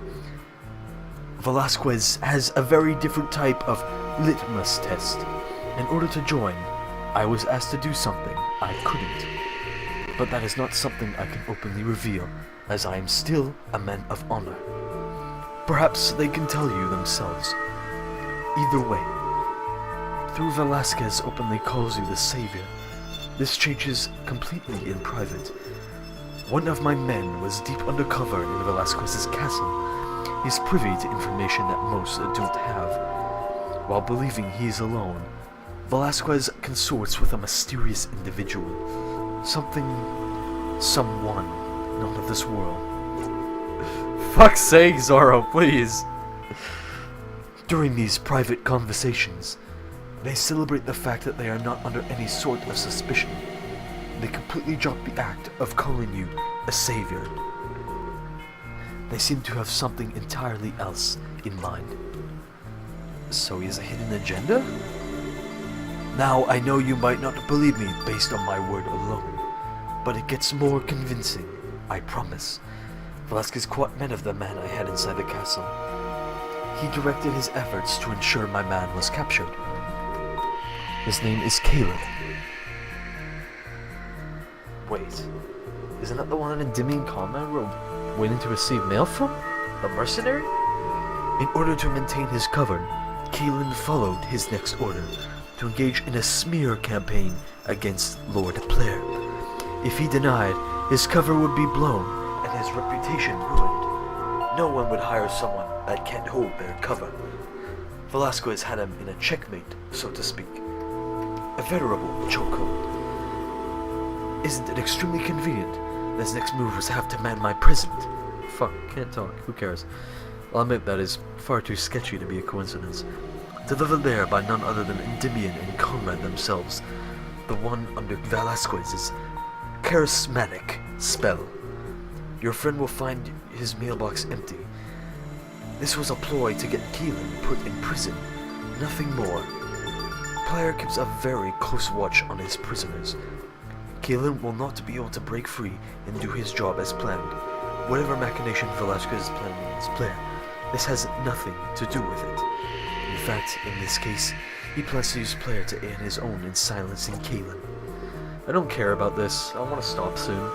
Velasquez has a very different type of litmus test. In order to join, I was asked to do something I couldn't. But that is not something I can openly reveal, as I am still a man of honor. Perhaps they can tell you themselves. Either way, through Velasquez openly calls you the savior, this changes completely in private. One of my men was deep undercover in Velasquez's castle. He's privy to information that most don't have. While believing he is alone, Velasquez consorts with a mysterious individual. Someone not of this world. Fuck's sake, Zoro, please. During these private conversations, they celebrate the fact that they are not under any sort of suspicion. They completely drop the act of calling you a savior. They seem to have something entirely else in mind. So he has a hidden agenda? Now, I know you might not believe me based on my word alone, but it gets more convincing, I promise. Velasquez caught men of the man I had inside the castle. He directed his efforts to ensure my man was captured. His name is Caleb. Wait, isn't that the one that Endymion Conrad were waiting to receive mail from? The mercenary? In order to maintain his cover, Keelan followed his next order to engage in a smear campaign against Lord Blair. If he denied, his cover would be blown and his reputation ruined. No one would hire someone that can't hold their cover. Velasquez had him in a checkmate, so to speak. A veritable chokehold. Isn't it extremely convenient that his next move was to have to man my president? Fuck, can't talk, who cares? I'll admit that is far too sketchy to be a coincidence. Delivered there by none other than Endymion and Conrad themselves, the one under Velasquez's charismatic spell. Your friend will find his mailbox empty. This was a ploy to get Keelan put in prison, nothing more. Blair keeps a very close watch on his prisoners. Keelan will not be able to break free and do his job as planned. Whatever machination Velasquez is planning against Blair, this has nothing to do with it. In fact, in this case, he plans to use Blair to aid his own in silencing Keelan. I don't care about this. I want to stop soon.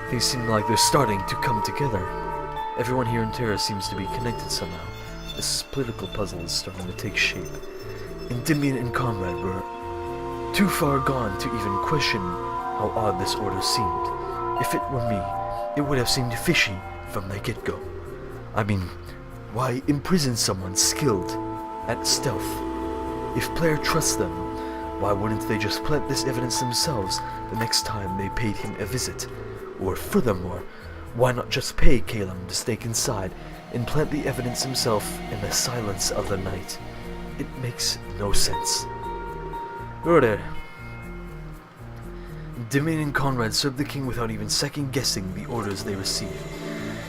Things seem like they're starting to come together. Everyone here in Terra seems to be connected somehow. This political puzzle is starting to take shape. Endymion and Conrad were too far gone to even question how odd this order seemed. If it were me, it would have seemed fishy from the get-go. I mean, why imprison someone skilled at stealth? If Blair trusts them, why wouldn't they just plant this evidence themselves the next time they paid him a visit? Or furthermore, why not just pay Calum to stake inside and plant the evidence himself in the silence of the night? It makes no sense. Order. Endymion and Conrad served the king without even second-guessing the orders they received.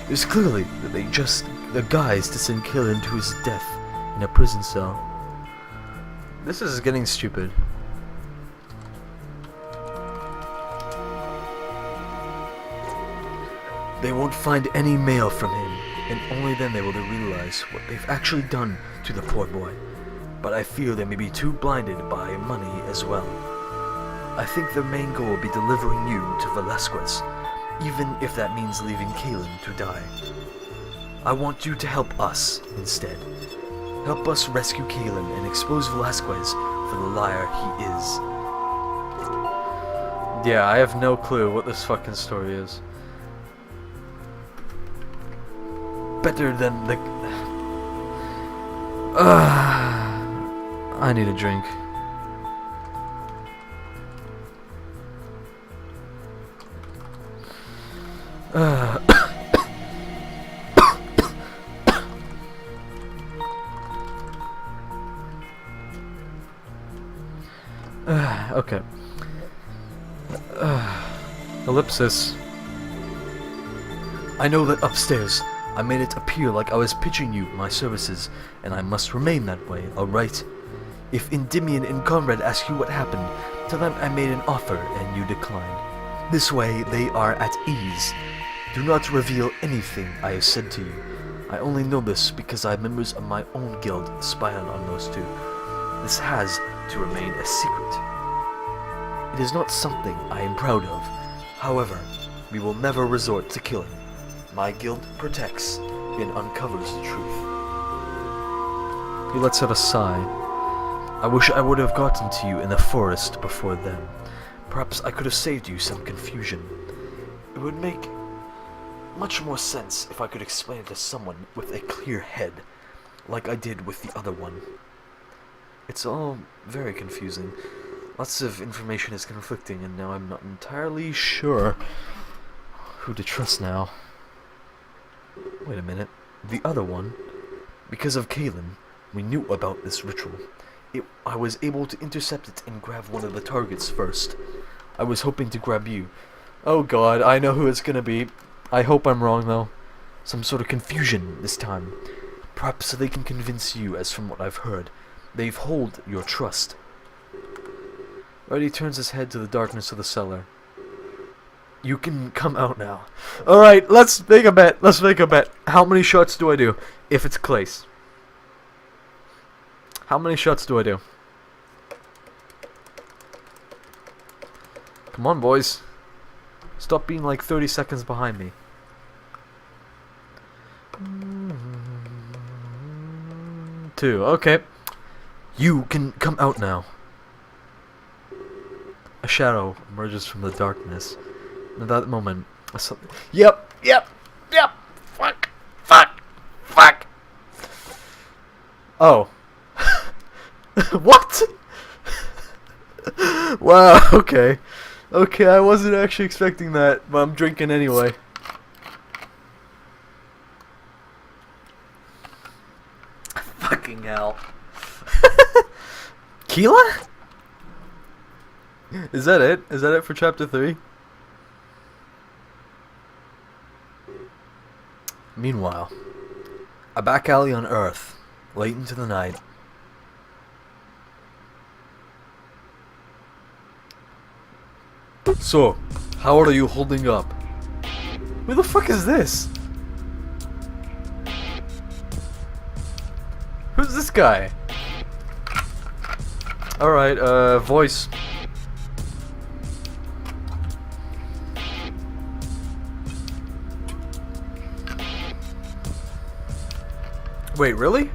It was clearly that they just the guise to send Keelan to his death in a prison cell. This is getting stupid. They won't find any mail from him, and only then they will realize what they've actually done to the poor boy. But I fear they may be too blinded by money as well. I think their main goal will be delivering you to Velasquez, even if that means leaving Keelan to die. I want you to help us instead. Help us rescue Keelan and expose Velasquez for the liar he is. Yeah, I have no clue what this fucking story is. Better than the... I need a drink. Okay. Ellipsis. I know that upstairs I made it appear like I was pitching you my services, and I must remain that way, alright? If Endymion and Conrad ask you what happened, tell them I made an offer and you declined. This way they are at ease. Do not reveal anything I have said to you. I only know this because I have members of my own guild spying on those two. This has to remain a secret. It is not something I am proud of. However, we will never resort to killing. My guild protects and uncovers the truth. He lets out a sigh. I wish I would have gotten to you in the forest before then. Perhaps I could have saved you some confusion. It would make much more sense if I could explain it to someone with a clear head, like I did with the other one. It's all very confusing. Lots of information is conflicting, and now I'm not entirely sure who to trust now. Wait a minute. The other one? Because of Keelan, we knew about this ritual. I was able to intercept it and grab one of the targets first. I was hoping to grab you. Oh god, I know who it's gonna be. I hope I'm wrong though. Some sort of confusion this time. Perhaps they can convince you, as from what I've heard. They've hold your trust. Reddy turns his head to the darkness of the cellar. You can come out now. Alright, let's make a bet. Let's make a bet. How many shots do I do if it's Clace? How many shots do I do? Come on, boys. Stop being like 30 seconds behind me. 2. Okay. You can come out now. A shadow emerges from the darkness. And at that moment, something. Yep. Fuck. Oh. What? Wow. Okay. I wasn't actually expecting that, but I'm drinking anyway. Fucking hell. Keela? Is that it? Is that it for chapter 3? Meanwhile, a back alley on Earth, late into the night. So, how are you holding up? Who the fuck is this? Who's this guy? Alright, voice. Wait, really?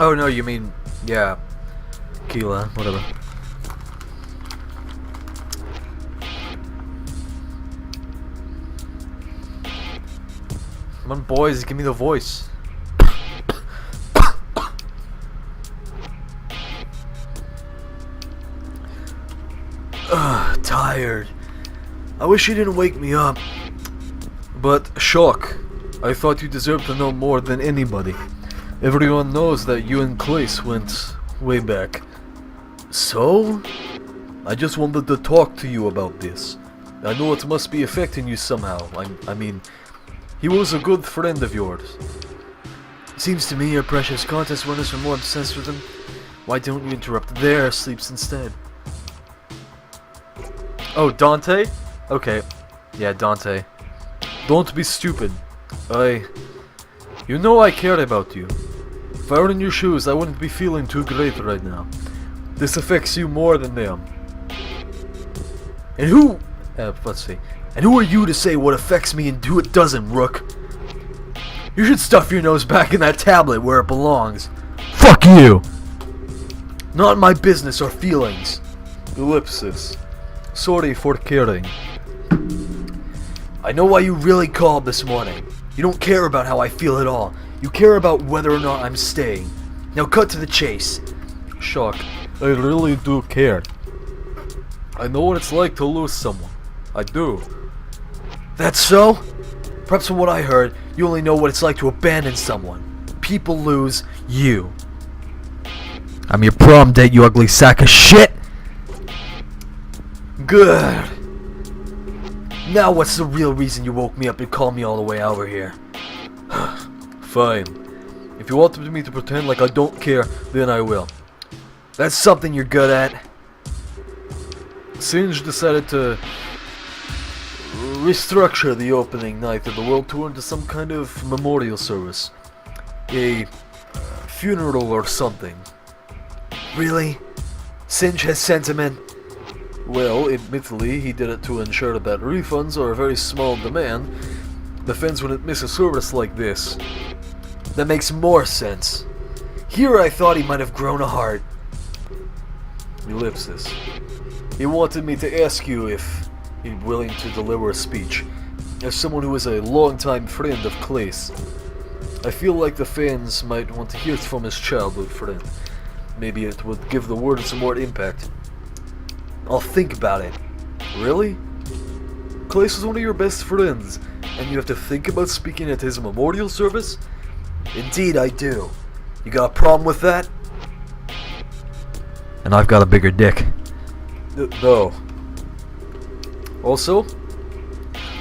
Oh no, you mean, yeah. Keela, whatever. Come on, boys, give me the voice. Ugh, tired. I wish you didn't wake me up. But, shock. I thought you deserved to know more than anybody. Everyone knows that you and Clace went way back. So? I just wanted to talk to you about this. I know it must be affecting you somehow. I mean, he was a good friend of yours. Seems to me your precious contest winners are more obsessed with him. Why don't you interrupt their sleeps instead? Oh, Dante? Okay. Yeah, Dante. Don't be stupid. You know I care about you. If I were in your shoes, I wouldn't be feeling too great right now. This affects you more than them. And who... let's see. And who are you to say what affects me and who it doesn't, Rook? You should stuff your nose back in that tablet where it belongs. Fuck you! Not my business or feelings. Ellipsis. Sorry for caring. I know why you really called this morning. You don't care about how I feel at all. You care about whether or not I'm staying. Now cut to the chase. Shock. I really do care. I know what it's like to lose someone. I do. That's so? Perhaps from what I heard, you only know what it's like to abandon someone. People lose you. I'm your prom date, you ugly sack of shit! Good. Now what's the real reason you woke me up and called me all the way over here? Fine. If you want me to pretend like I don't care, then I will. That's something you're good at. Singe decided to restructure the opening night of the World Tour into some kind of memorial service. A funeral or something. Really? Singe has sentiment? Well, admittedly, he did it to ensure that refunds are a very small demand. The fans wouldn't miss a service like this. That makes more sense. Here I thought he might have grown a heart. Ellipsis. He wanted me to ask you if you're willing to deliver a speech. As someone who is a longtime friend of Clace, I feel like the fans might want to hear it from his childhood friend. Maybe it would give the words more impact. I'll think about it. Really? Clace is one of your best friends, and you have to think about speaking at his memorial service? Indeed I do. You got a problem with that? And I've got a bigger dick. No. Also,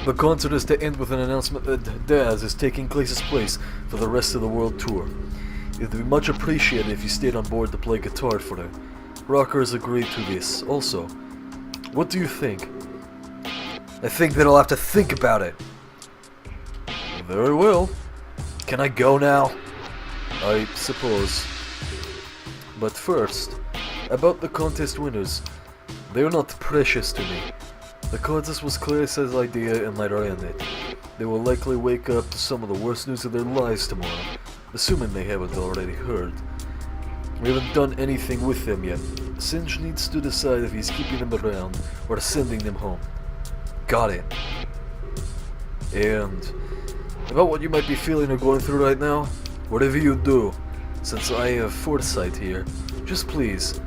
the concert is to end with an announcement that Daz is taking Clace's place for the rest of the world tour. It would be much appreciated if you stayed on board to play guitar for her. Rocker has agreed to this. Also, what do you think? I think that I'll have to think about it. Very well. Can I go now? I suppose. But first, about the contest winners. They're not precious to me. The contest was Clace's idea and I ran it. They will likely wake up to some of the worst news of their lives tomorrow, assuming they haven't already heard. We haven't done anything with them yet. Singe needs to decide if he's keeping them around or sending them home. Got it. And about what you might be feeling or going through right now, whatever you do, since I have foresight here, just please,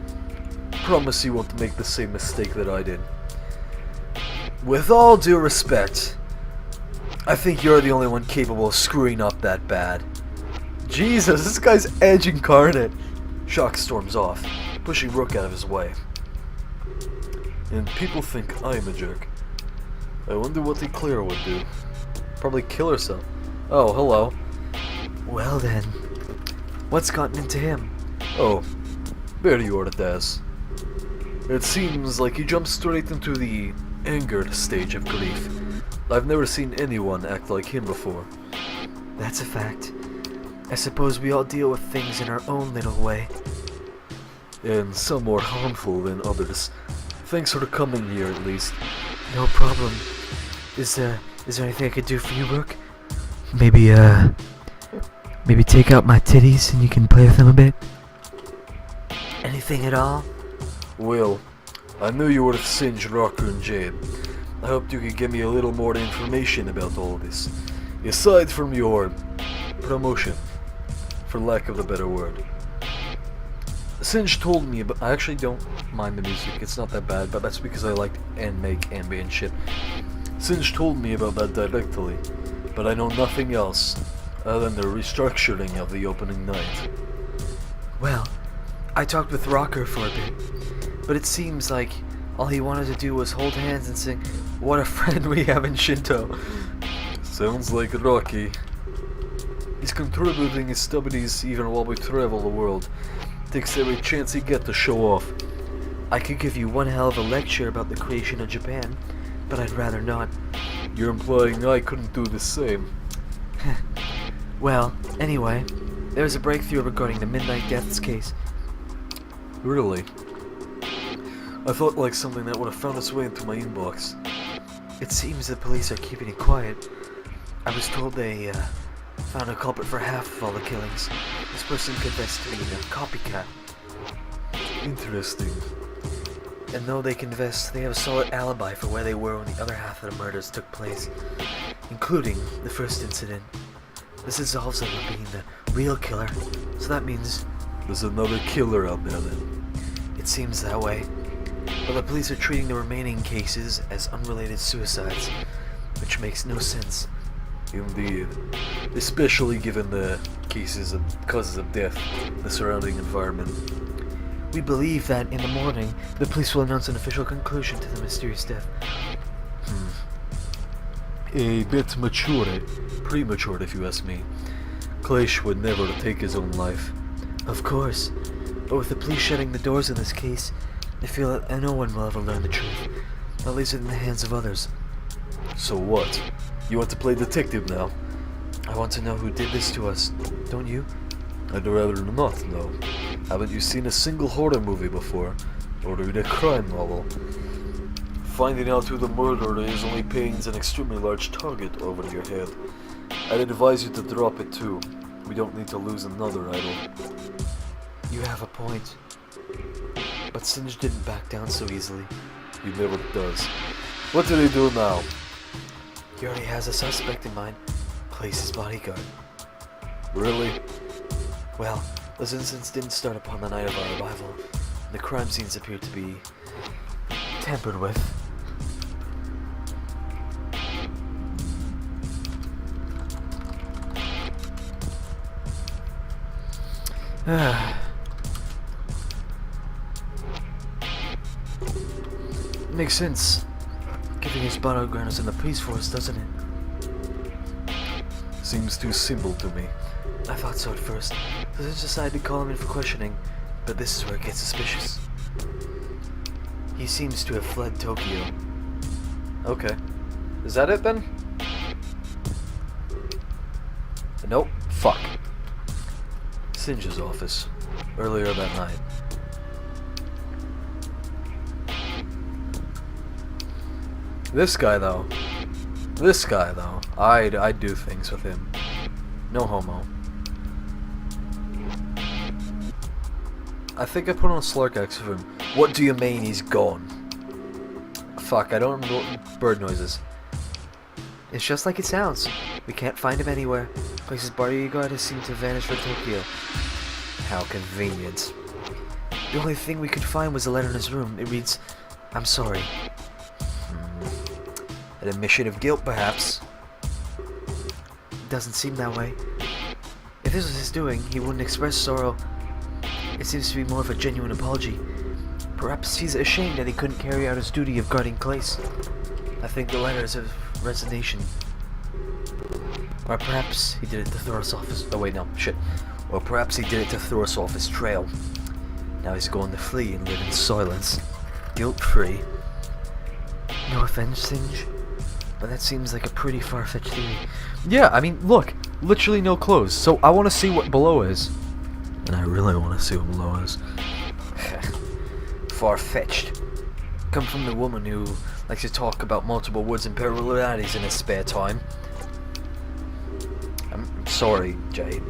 promise you won't make the same mistake that I did. With all due respect, I think you're the only one capable of screwing up that bad. Jesus, this guy's edge incarnate. Shock storms off, pushing Rook out of his way. And people think I'm a jerk. I wonder what the Claire would do. Probably kill herself. Oh, hello. Well then, what's gotten into him? Oh, there you are, Daz. It seems like he jumped straight into the angered stage of grief. I've never seen anyone act like him before. That's a fact. I suppose we all deal with things in our own little way. And some more harmful than others. Thanks for coming here, at least. No problem. Is there anything I could do for you, Rook? Maybe take out my titties and you can play with them a bit? Anything at all? Well, I knew you were with Singe, Rocker, and Jade. I hoped you could give me a little more information about all this. Aside from your promotion, for lack of a better word. Singe told me about... I actually don't mind the music, it's not that bad, but that's because I like and make ambient shit. Singe told me about that directly, but I know nothing else other than the restructuring of the opening night. Well, I talked with Rocker for a bit, but it seems like all he wanted to do was hold hands and sing, "What a friend we have in Shinto." Sounds like Rocky. He's contributing his studies even while we travel the world. Takes every chance he gets to show off. I could give you one hell of a lecture about the creation of Japan, but I'd rather not. You're implying I couldn't do the same. Well, anyway, there was a breakthrough regarding the Midnight Deaths case. Really? I thought like something that would have found its way into my inbox. It seems the police are keeping it quiet. I was told they found a culprit for half of all the killings. This person confessed to being a copycat. Interesting. And though they confessed, they have a solid alibi for where they were when the other half of the murders took place, including the first incident. This absolves them of being the real killer, so that means there's another killer out there then. It seems that way. But the police are treating the remaining cases as unrelated suicides, which makes no sense. Indeed. Especially given the causes of death, the surrounding environment. We believe that in the morning, the police will announce an official conclusion to the mysterious death. A bit premature if you ask me. Clash would never take his own life. Of course, but with the police shutting the doors in this case, I feel that no one will ever learn the truth. That leaves it in the hands of others. So what? You want to play detective now? I want to know who did this to us, don't you? I'd rather not know. Haven't you seen a single horror movie before? Or read a crime novel? Finding out who the murderer is only paints an extremely large target over your head. I'd advise you to drop it too. We don't need to lose another idol. You have a point. But Singe didn't back down so easily. He never does. What did he do now? He already has a suspect in mind. Place his bodyguard. Really? Well, those incidents didn't start upon the night of our arrival. The crime scenes appeared to be tampered with. Makes sense. Giving his bodyguard is in the police force, doesn't it? Seems too simple to me. I thought so at first. So I decided to call him in for questioning, but this is where it gets suspicious. He seems to have fled Tokyo. Okay. Is that it then? Nope. Fuck. Singe's office. Earlier that night. This guy though, I'd do things with him. No homo. I think I put on a Slark X of him. What do you mean he's gone? Fuck, I don't remember what bird noises. It's just like it sounds. We can't find him anywhere. Places bodyguard has seemed to vanish from Tokyo. How convenient. The only thing we could find was a letter in his room. It reads, "I'm sorry." An admission of guilt, perhaps. Doesn't seem that way. If this was his doing, he wouldn't express sorrow. It seems to be more of a genuine apology. Perhaps he's ashamed that he couldn't carry out his duty of guarding Clace. I think the letter is of resignation. Or perhaps he did it to throw us off his... Oh wait, no, shit. Or perhaps he did it to throw us off his trail. Now he's going to flee and live in silence. Guilt-free. No offense, Singe, but that seems like a pretty far-fetched theory. Yeah, I mean, look. Literally no clothes. So I want to see what below is. And I really want to see what below is. Far-fetched. Come from the woman who likes to talk about multiple words and parallelities in his spare time. I'm sorry, Jade.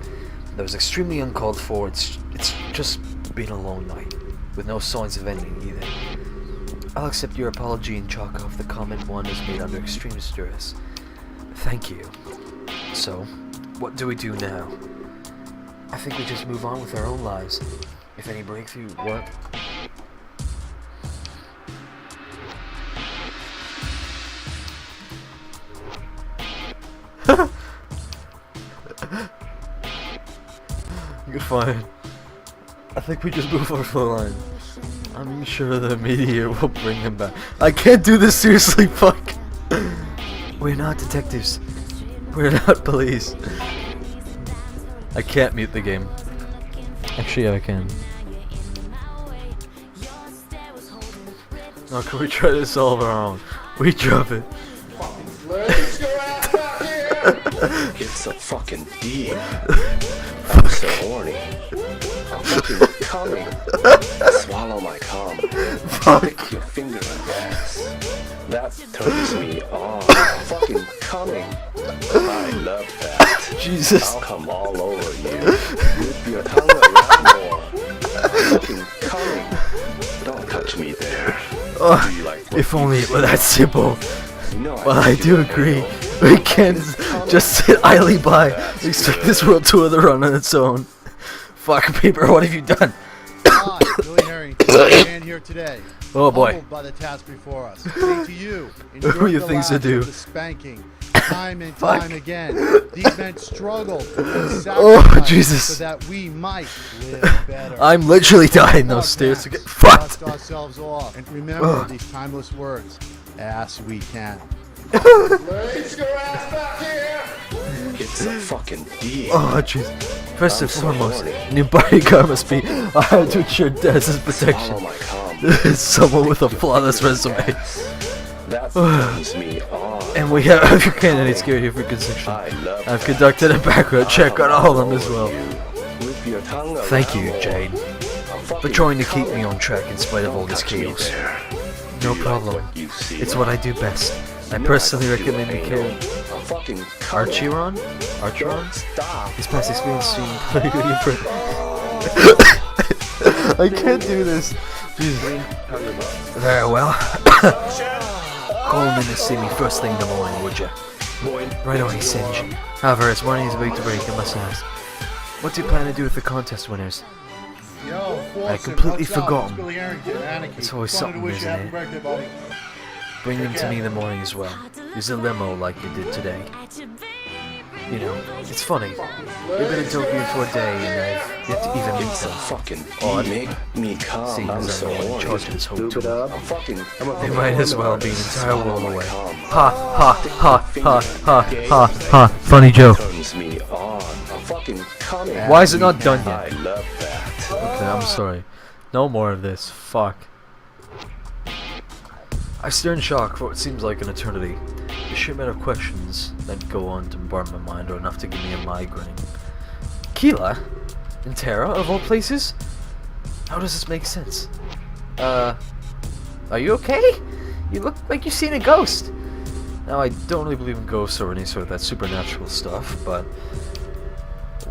That was extremely uncalled for. It's just been a long night, with no signs of ending either. I'll accept your apology and chalk off the comment one is made under extreme stress. Thank you. So, what do we do now? I think we just move on with our own lives. If any breakthrough, what? You're fine. I think we just move off the line. I'm sure the meteor will bring him back. I can't do this seriously, fuck! We're not detectives. We're not police. I can't mute the game. Actually, I can. Oh, can we try to solve our own? We drop it. It's a fucking deal. I'm so horny. I'm fucking coming. Swallow my cum. Stick your finger in the ass. That turns me on. I'm fucking coming. I love that. Jesus. I'll come all over you. Whip your tongue around more. I'm fucking coming. Don't touch me there. Oh, Do you like what if you only it see? were that simple. You know Well, I think do you agree. know. We can't just sit idly by and expect this world to run on its own. Fuck, Paper, what have you done? Hi, Billy Harrington, man here today. Oh boy. Humbled by the task before us. Say to you, Who you the think's to last do? of the spanking, time and Fuck. time again. These men struggled and Oh, sacrificed Jesus. so that we might live better. I'm literally dying those stairs to get fucked. Dust ourselves off and remember Ugh. these timeless words as we can. It's a fucking deal. Oh, jeez. First I'm and so foremost, horny. new bodyguard must be hired to ensure Dez's Swallow protection. my cum. Someone with a flawless resume. That turns me on. And we have a few candidates here for conviction. I love I've that. conducted a background check on all of them as well. Whip your tongue Thank you, around Jade, more. I'm for fucking trying to keep coming. me on track in spite of all this Touch me chaos. there. No Do you problem. Like what you see? It's what I do best. I You know personally don't do recommend you anal. kill I'm fucking coming. Archeron? Archeron? Don't stop. His past experience seemed politically I can't do this. Jesus. Very well. Call him in to see me first thing in the morning, would you? Right away, Singe. However, as morning is about to break, I must ask, what do you plan to do with the contest winners? Yo, I completely what's up? forgot. It's Billy Harrington, Anarchy. It's always Just wanted to something, wish you isn't happy it? birthday, buddy. Bring them to me in the morning as well. Use a limo like you did today. You know, it's funny. You've been in Tokyo for a day and I've yet to even meet It's a them. fucking Odd. deal. Make me calm. Seeing I'm as so I'm the one in horny. charge of this whole Stupid tour. I'm fucking. They might as well be an entire world Swallow my away. cum. Ha ha ha ha ha ha ha. Funny joke. Turns me on. I'm fucking coming. Why is it not done I yet? love that. Okay, I'm sorry. No more of this. Fuck. I stare in shock for what seems like an eternity. The sheer amount of questions that go on to bombard my mind are enough to give me a migraine. Keela? In Terra, of all places? How does this make sense? Are you okay? You look like you've seen a ghost. Now, I don't really believe in ghosts or any sort of that supernatural stuff, but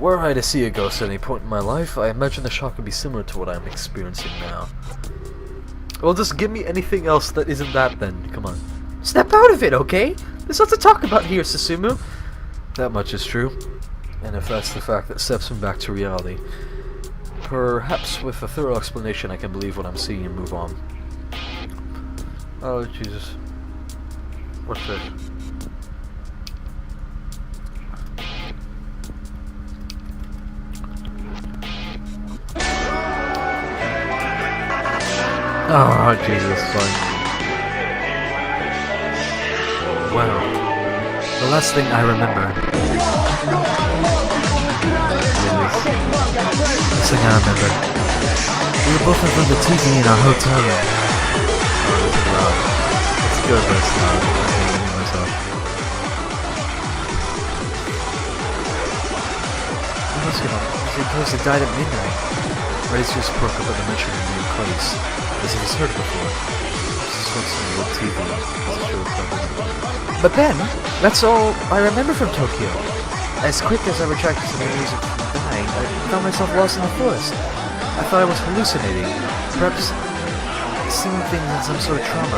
Were I to see a ghost at any point in my life, I imagine the shock would be similar to what I'm experiencing now. Well, just give me anything else that isn't that then, come on. Snap out of it, okay? There's lots to talk about here, Susumu. That much is true. And if that's the fact that steps me back to reality, perhaps with a thorough explanation I can believe what I'm seeing and move on. Oh, Jesus. What's this? Oh, Jesus, fine. Wow. The last thing I remember is... Last thing I remember. We were both in front of the TV in our hotel room. Oh, this is loud. It's good, but it's loud. I can't hear myself. What's going on? The ghost had died at midnight. Ray's just perked up at the mention of the new place. As if he's heard it before. This is what's on the old TV. But then, that's all I remember from Tokyo. As quick as I retracted some memories of dying, I found myself lost in the forest. I thought I was hallucinating. Perhaps seeing things in some sort of trauma.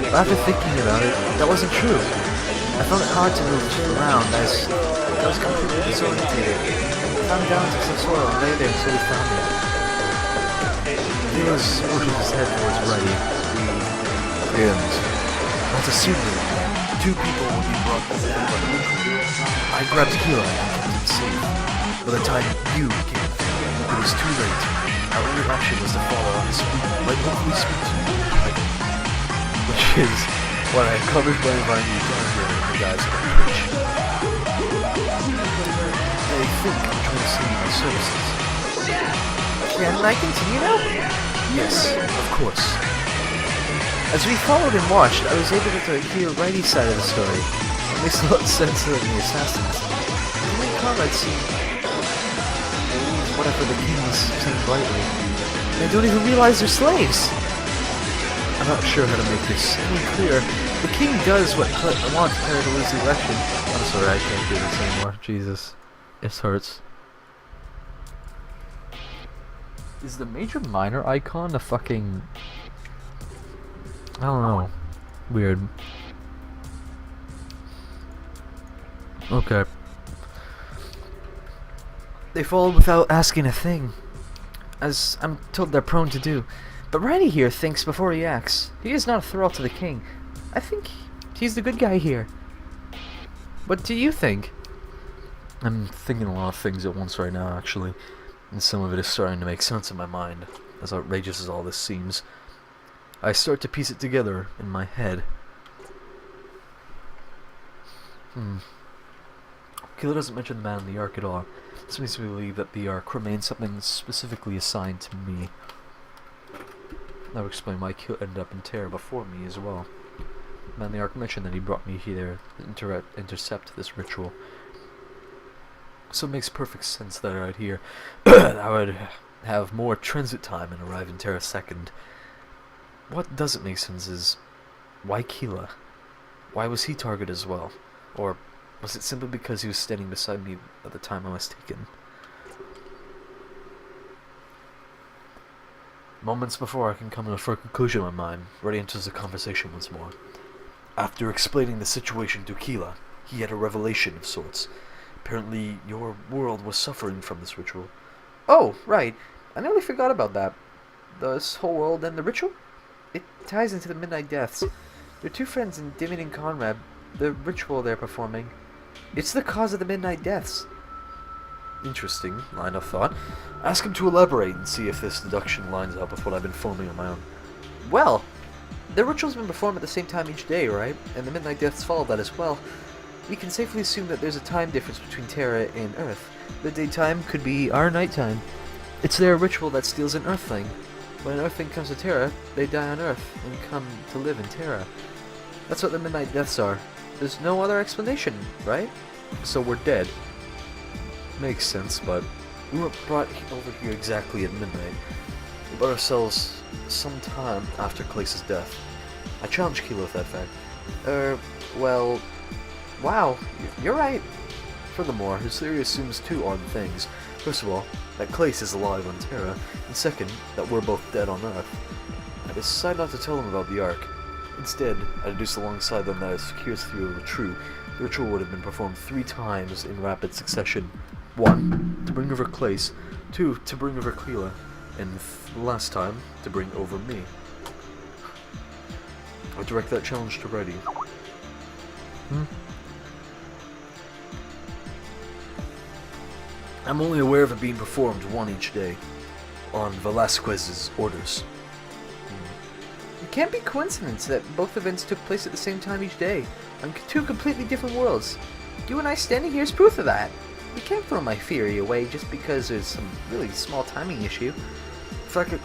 But after thinking about it, that wasn't true. I found it hard to move around as I was completely disorientated. I found down into some soil and lay there until he found me. Theo's pushing his head towards Reddy. And that's a pseudonym. Two people will be brought to the I grabbed Kila and kept it safe. By the time you came, it was too late. Our only option was to follow on his feet, like hopefully speak to you. Which is what I covered by inviting you down here with the guys at the bridge. They think I'm trying to sell you my services. Can I continue now? Yes, of course. As we followed and watched, I was able to hear Righty's side of the story. It makes a lot of sense that the assassins. The only comrades seem... whatever the king was saying lightly. They don't even realize they're slaves! I'm not sure how to make this To be clear, the king does what wants Claire to lose the election. I'm sorry, I can't do this anymore. Jesus. This hurts. Is the major minor icon a fucking... I don't know. Weird. Okay. They followed without asking a thing, as I'm told they're prone to do. But Righty here thinks before he acts. He is not a threat to the king. I think he's the good guy here. What do you think? I'm thinking a lot of things at once right now, actually. And some of it is starting to make sense in my mind, as outrageous as all this seems. I start to piece it together in my head. Killer doesn't mention the man in the Ark at all. This makes me believe that the Ark remains something specifically assigned to me. That would explain why Killer ended up in Terra before me as well. The man in the Ark mentioned that he brought me here to intercept this ritual. So it makes perfect sense that right here I would have more transit time and arrive in Terra second. What doesn't make sense is, why Kila? Why was he targeted as well? Or was it simply because he was standing beside me at the time I was taken? Moments before I can come to a firm conclusion in my mind, Reddy enters the conversation once more. After explaining the situation to Kila, he had a revelation of sorts. Apparently, your world was suffering from this ritual. Oh, right. I nearly forgot about that. This whole world and the ritual? It ties into the Midnight Deaths. Your two friends, Endymion and Conrad, the ritual they're performing, it's the cause of the Midnight Deaths. Interesting line of thought. Ask him to elaborate and see if this deduction lines up with what I've been forming on my own. Well, the ritual's been performed at the same time each day, right? And the Midnight Deaths follow that as well. We can safely assume that there's a time difference between Terra and Earth. The daytime could be our nighttime. It's their ritual that steals an Earthling. When an Earthling comes to Terra, they die on Earth and come to live in Terra. That's what the Midnight Deaths are. There's no other explanation, right? So we're dead. Makes sense, but we were brought over here exactly at midnight. We brought ourselves some time after Clace's death. I challenged Kilo with that fact. Well... Wow, you're right. Furthermore, his theory assumes two odd things. First of all, that Clace is alive on Terra, and second, that we're both dead on Earth. I decide not to tell him about the Ark. Instead, I deduce alongside them that if Kira's theory were true, the ritual would have been performed 3 times in rapid succession. 1. To bring over Clace. 2. To bring over Keela. And the last time, to bring over me. I direct that challenge to Reddy. I'm only aware of it being performed one each day, on Velasquez's orders. It can't be coincidence that both events took place at the same time each day, on 2 completely different worlds. You and I standing here is proof of that. You can't throw my theory away just because there's some really small timing issue. The fact that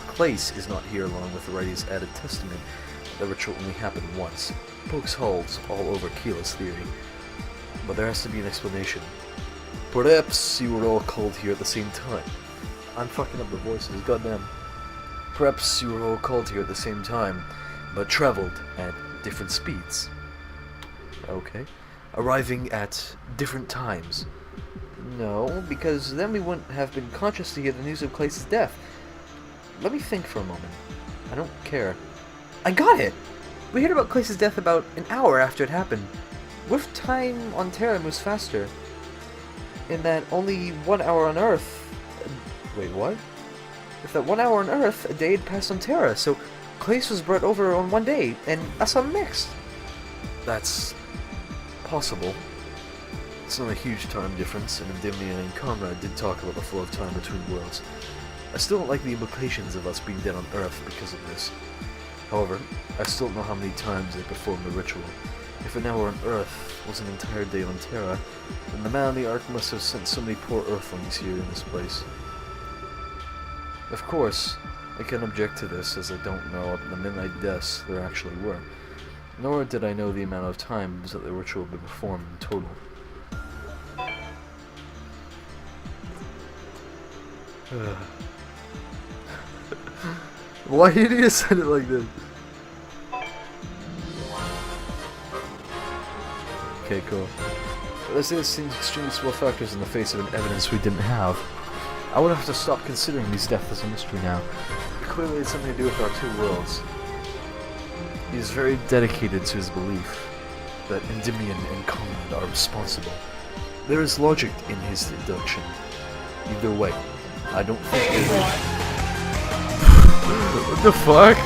Clace is not here along with Reddy's added testament that the ritual only happened once pokes holes all over Keela's theory. But there has to be an explanation. Perhaps you were all called here at the same time. I'm fucking up the voices, goddamn. Perhaps you were all called here at the same time, but traveled at different speeds. Okay. Arriving at different times. No, because then we wouldn't have been conscious to hear the news of Clace's death. Let me think for a moment. I don't care. I got it! We heard about Clace's death about an hour after it happened. What if time on Terra moves faster? In that only 1 hour on Earth... Wait, what? If that 1 hour on Earth, a day had passed on Terra, so Clace was brought over on 1 day, and us on the next. That's possible. It's not a huge time difference, and Endymion and Conrad did talk about the flow of time between worlds. I still don't like the implications of us being dead on Earth because of this. However, I still don't know how many times they performed the ritual. If an hour on Earth was an entire day on Terra, then the man on the Ark must have sent so many poor Earthlings here in this place. Of course, I can't object to this, as I don't know how many midnight deaths there actually were. Nor did I know the amount of times that the ritual had been performed in total. Why did you say it like this? Okay, cool. Let's say this seems extremely small factors in the face of an evidence we didn't have. I would have to stop considering these deaths as a mystery now. Clearly it's something to do with our 2 worlds. He is very dedicated to his belief that Endymion and Conrad are responsible. There is logic in his deduction. Either way, I don't think What the fuck?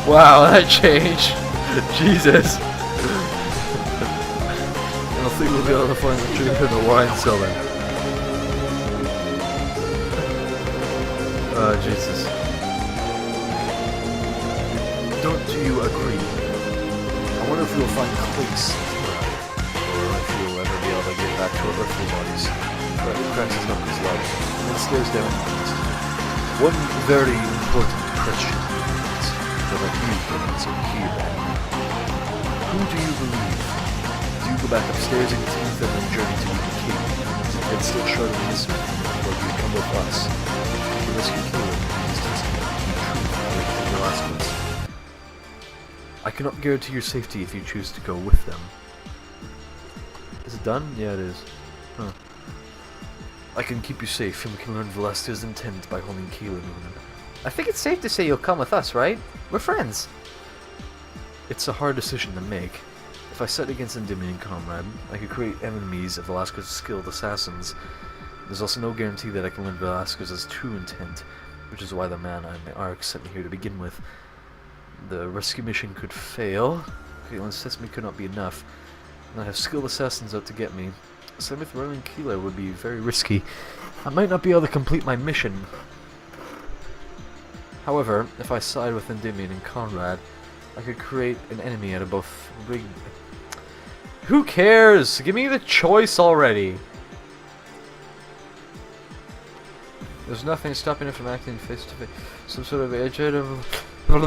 Wow, that changed. Jesus. I don't think we'll be able to find the truth in the wine cellar. Oh, Jesus. Don't you agree? I wonder if we'll find Clace tonight, or if we'll ever be able to get back to our earthly bodies. Cracks his knuckles loud, and then stares down at us. One very important question is whether you can answer here. Who do you believe? Do you go back upstairs into Ethan and journey to meet the king, and still shrouded in mystery, or do you come with us? To rescue Keela and his testament to the truth of Velasquez. I cannot guarantee your safety if you choose to go with them. Is it done? Yeah, it is. Huh. I can keep you safe, and we can learn Velasquez's intent by holding Keela moving. I think it's safe to say you'll come with us, right? We're friends. It's a hard decision to make. If I set against Endymion and Conrad, I could create enemies of Velasquez's skilled assassins. There's also no guarantee that I can learn Velasquez's true intent, which is why the man on the Ark sent me here to begin with. The rescue mission could fail. Keela's testament could not be enough. And I have skilled assassins out to get me. Same with running Keela would be very risky. I might not be able to complete my mission. However, if I side with Endymion and Conrad, I could create an enemy out of both Who cares? Give me the choice already. There's nothing stopping it from acting face to face. Some sort of agent of... This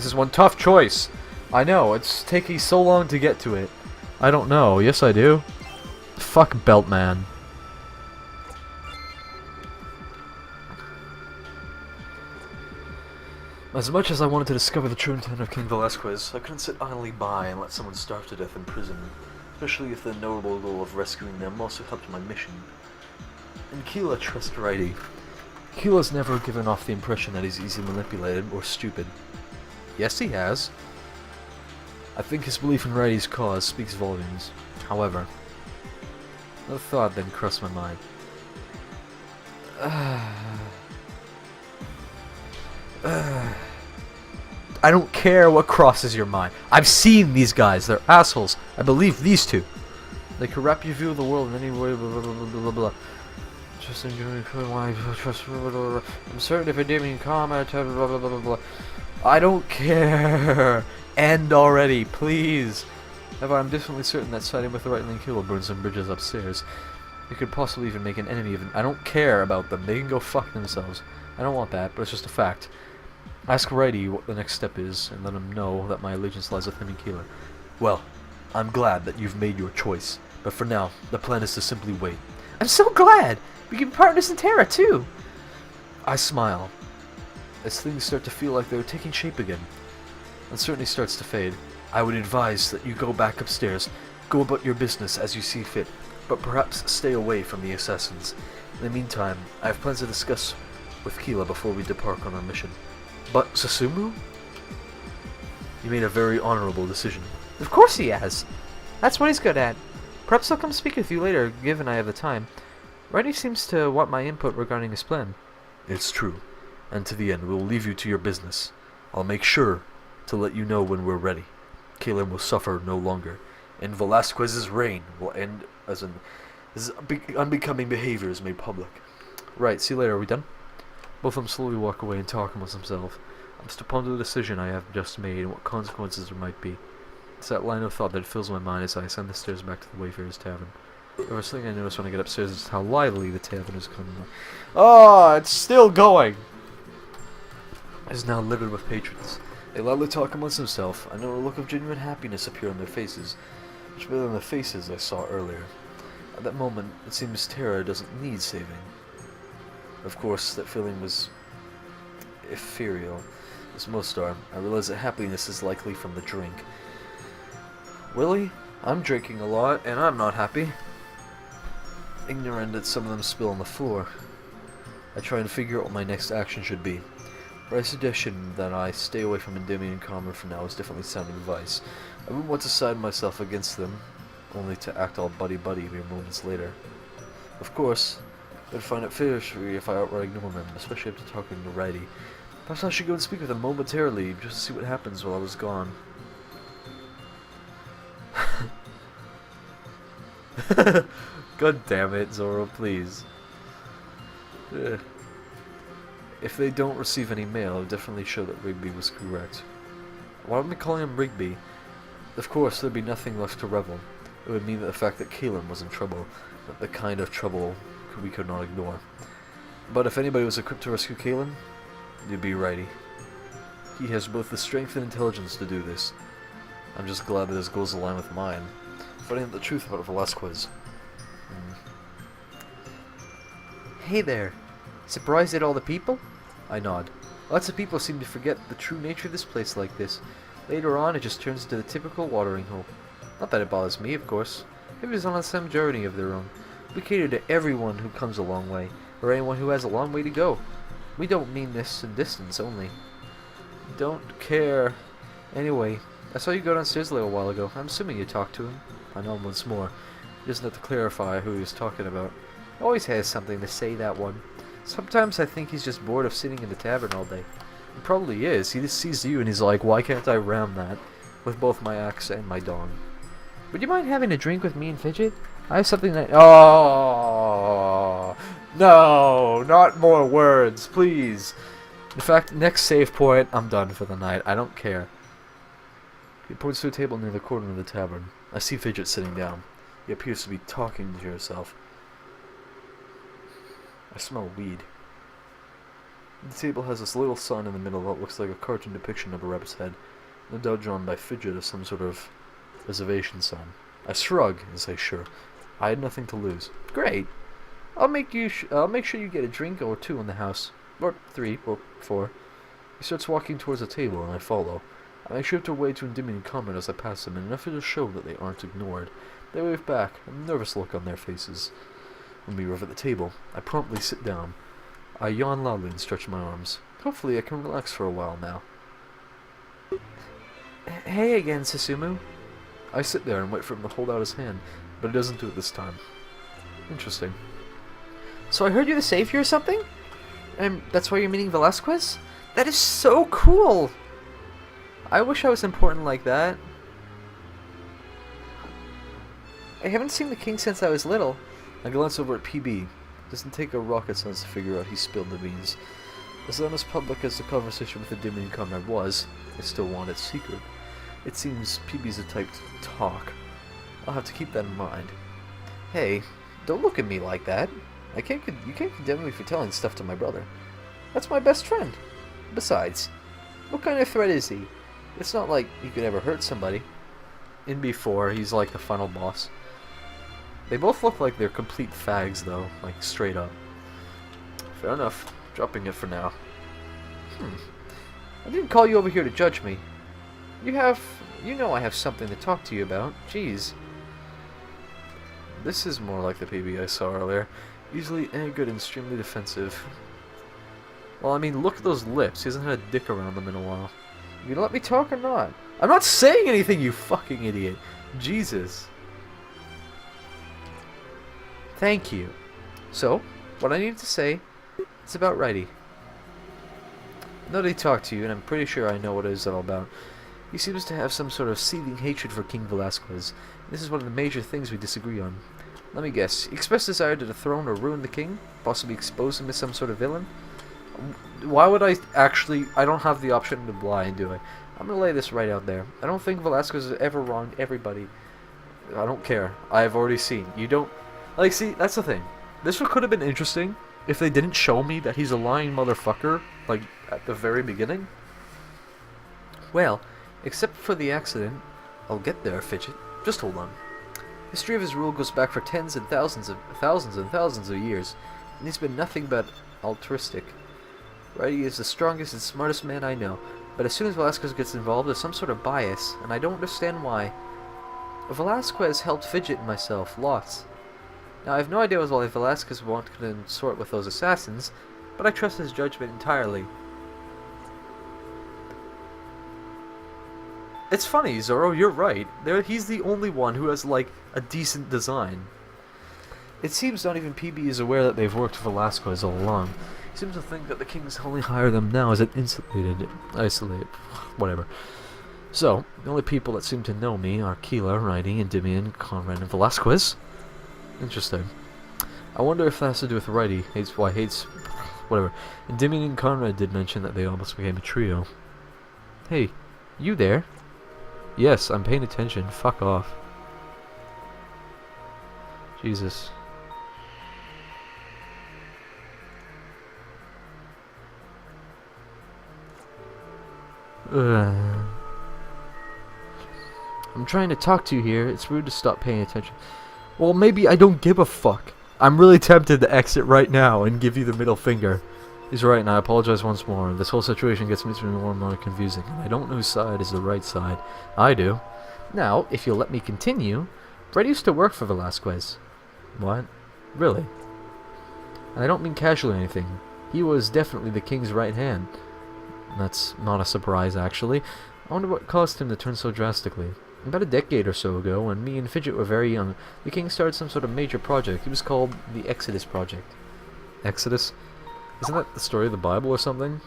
is one tough choice. I know, it's taking so long to get to it. I don't know. Yes, I do. Fuck Beltman. As much as I wanted to discover the true intent of King Velasquez, I couldn't sit idly by and let someone starve to death in prison, especially if the notable goal of rescuing them also helped my mission. And Keela trusts Righty. Keela's never given off the impression that he's easily manipulated or stupid. Yes, he has. I think his belief in Righty's cause speaks volumes. However, a thought then crossed my mind. I don't care what crosses your mind. I've seen these guys. They're assholes. I believe these two. They corrupt your view of the world in any way. Blah, blah, blah, blah, blah, blah. Just enjoying why trust. I'm certain if a Damien comment. Blah, blah, blah, blah, blah. I don't care. End already, please. However, I'm definitely certain that siding with the right link will burn some bridges upstairs. It could possibly even make an enemy of it. I don't care about them. They can go fuck themselves. I don't want that, but it's just a fact. Ask Righty what the next step is, and let him know that my allegiance lies with him and Keeler. Well, I'm glad that you've made your choice, but for now, the plan is to simply wait. I'm so glad! We can be partners in Terra, too! I smile, as things start to feel like they're taking shape again. Uncertainty starts to fade. I would advise that you go back upstairs, go about your business as you see fit, but perhaps stay away from the assassins. In the meantime, I have plans to discuss with Keela before we depart on our mission. But Susumu? You made a very honorable decision. Of course he has. That's what he's good at. Perhaps he'll come speak with you later, given I have the time. Righty seems to want my input regarding his plan. It's true. And to the end, we'll leave you to your business. I'll make sure to let you know when we're ready. Keelan will suffer no longer, and Velasquez's reign will end as unbecoming behavior is made public. Right, see you later, are we done? Both of them slowly walk away and talk amongst themselves. I'm still pondering the decision I have just made and what consequences there might be. It's that line of thought that fills my mind as I ascend the stairs back to the Wayfarer's Tavern. The first thing I notice when I get upstairs is how lively the tavern is coming on. Oh, it's still going! It is now littered with patrons. They loudly talk amongst themselves. I know a look of genuine happiness appear on their faces, much better than the faces I saw earlier. At that moment, it seems Terra doesn't need saving. Of course, that feeling was ethereal, as most are. I realize that happiness is likely from the drink. Willie, I'm drinking a lot, and I'm not happy. Ignorant that some of them spill on the floor, I try and figure out what my next action should be. But suggestion that I stay away from Endymion and Carmen for now is definitely sound advice. I wouldn't want to side myself against them, only to act all buddy-buddy mere moments later. Of course, I'd find it fishy if I outright ignore them, especially after talking to Righty. Perhaps I should go and speak with them momentarily, just to see what happens while I was gone. God damn it, Zoro, please. Ugh. If they don't receive any mail, it would definitely show that Rigby was correct. Why am I calling him Rigby? Of course, there'd be nothing left to revel. It would mean that the fact that Keelan was in trouble, not the kind of trouble we could not ignore. But if anybody was equipped to rescue Keelan, you'd be Righty. He has both the strength and intelligence to do this. I'm just glad that his goals align with mine. Finding out the truth about Velasquez. Hey there. Surprised at all the people? I nod. Lots of people seem to forget the true nature of this place like this. Later on, it just turns into the typical watering hole. Not that it bothers me, of course. Everyone's on some journey of their own. We cater to everyone who comes a long way, or anyone who has a long way to go. We don't mean this in distance only. Don't care. Anyway, I saw you go downstairs a little while ago. I'm assuming you talked to him. I know him once more. He doesn't have to clarify who he was talking about. Always has something to say, that one. Sometimes I think he's just bored of sitting in the tavern all day. He probably is. He just sees you and he's like, why can't I ram that with both my axe and my dong? Would you mind having a drink with me and Fidget? I have something that... Oh, no, not more words, please. In fact, next save point, I'm done for the night. I don't care. He points to a table near the corner of the tavern. I see Fidget sitting down. He appears to be talking to herself. I smell weed. The table has this little sign in the middle that looks like a cartoon depiction of a rabbit's head, no doubt drawn by Fidget as some sort of reservation sign. I shrug and say sure. I had nothing to lose. Great. I'll make sure you get a drink or two in the house, or 3 or 4. He starts walking towards the table, and I follow. I make shift away to Endymion Conrad as I pass them, in an effort to show that they aren't ignored. They wave back, a nervous look on their faces. When we arrive at the table, I promptly sit down. I yawn loudly and stretch my arms. Hopefully I can relax for a while now. Hey again, Susumu. I sit there and wait for him to hold out his hand, but he doesn't do it this time. Interesting. So I heard you're the savior or something? That's why you're meeting Velasquez? That is so cool! I wish I was important like that. I haven't seen the king since I was little. I glance over at PB. Doesn't take a rocket science to figure out he spilled the beans. As honest public as the conversation with Endymion Conrad was, I still want it secret. It seems PB's the type to talk. I'll have to keep that in mind. Hey, don't look at me like that. You can't condemn me for telling stuff to my brother. That's my best friend. Besides, what kind of threat is he? It's not like he could ever hurt somebody. In B4, he's like the final boss. They both look like they're complete fags, though, like straight up. Fair enough. Dropping it for now. I didn't call you over here to judge me. You know I have something to talk to you about. Jeez. This is more like the PB I saw earlier. Easily angered and extremely defensive. Well, I mean, look at those lips. He hasn't had a dick around them in a while. You gonna let me talk or not? I'm not saying anything, you fucking idiot. Jesus. Thank you. So, what I needed to say is about Righty. I know that he talked to you, and I'm pretty sure I know what it is all about. He seems to have some sort of seething hatred for King Velasquez. This is one of the major things we disagree on. Let me guess. He expressed desire to dethrone or ruin the king? Possibly expose him as some sort of villain? Why would I actually... I don't have the option to lie, do I? I'm gonna lay this right out there. I don't think Velasquez has ever wronged everybody. I don't care. I've already seen. You don't... Like, see, that's the thing. This one could have been interesting if they didn't show me that he's a lying motherfucker, like, at the very beginning. Well, except for the accident, I'll get there, Fidget. Just hold on. History of his rule goes back for tens and thousands of years, and he's been nothing but altruistic. Righty is the strongest and smartest man I know, but as soon as Velasquez gets involved, there's some sort of bias, and I don't understand why. Velasquez helped Fidget and myself, lots. Now, I have no idea why Velasquez won't consort with those assassins, but I trust his judgment entirely. It's funny, Zoro, you're right. He's the only one who has, like, a decent design. It seems not even PB is aware that they've worked for Velasquez all along. He seems to think that the king's only hired them now as an isolated, whatever. So, the only people that seem to know me are Keela, Righty, Endymion, Conrad, and Velasquez. Interesting. I wonder if that has to do with Righty. Whatever. Endymion and Conrad did mention that they almost became a trio. Hey, you there? Yes, I'm paying attention. Fuck off. Jesus. I'm trying to talk to you here. It's rude to stop paying attention. Well, maybe I don't give a fuck. I'm really tempted to exit right now and give you the middle finger. He's right, and I apologize once more. This whole situation gets me more and more confusing, and I don't know whose side is the right side. I do. Now, if you'll let me continue, Brett used to work for Velasquez. What? Really? And I don't mean casually or anything. He was definitely the king's right hand. That's not a surprise, actually. I wonder what caused him to turn so drastically. About a decade or so ago, when me and Fidget were very young, the king started some sort of major project. It was called the Exodus Project. Exodus? Isn't that the story of the Bible or something?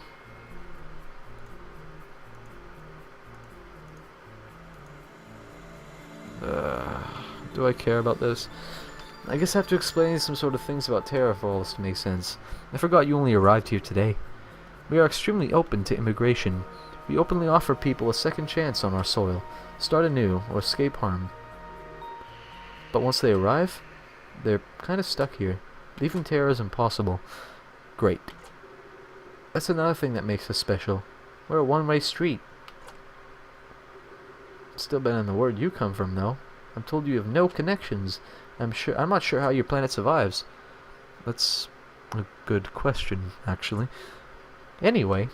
Do I care about this? I guess I have to explain some sort of things about Terra for all this to make sense. I forgot you only arrived here today. We are extremely open to immigration. We openly offer people a second chance on our soil, start anew, or escape harm. But once they arrive, they're kind of stuck here. Leaving Terra is impossible. Great. That's another thing that makes us special. We're a one-way street. Still better than the word you come from, though. I'm told you have no connections. I'm not sure how your planet survives. That's a good question, actually. Anyway,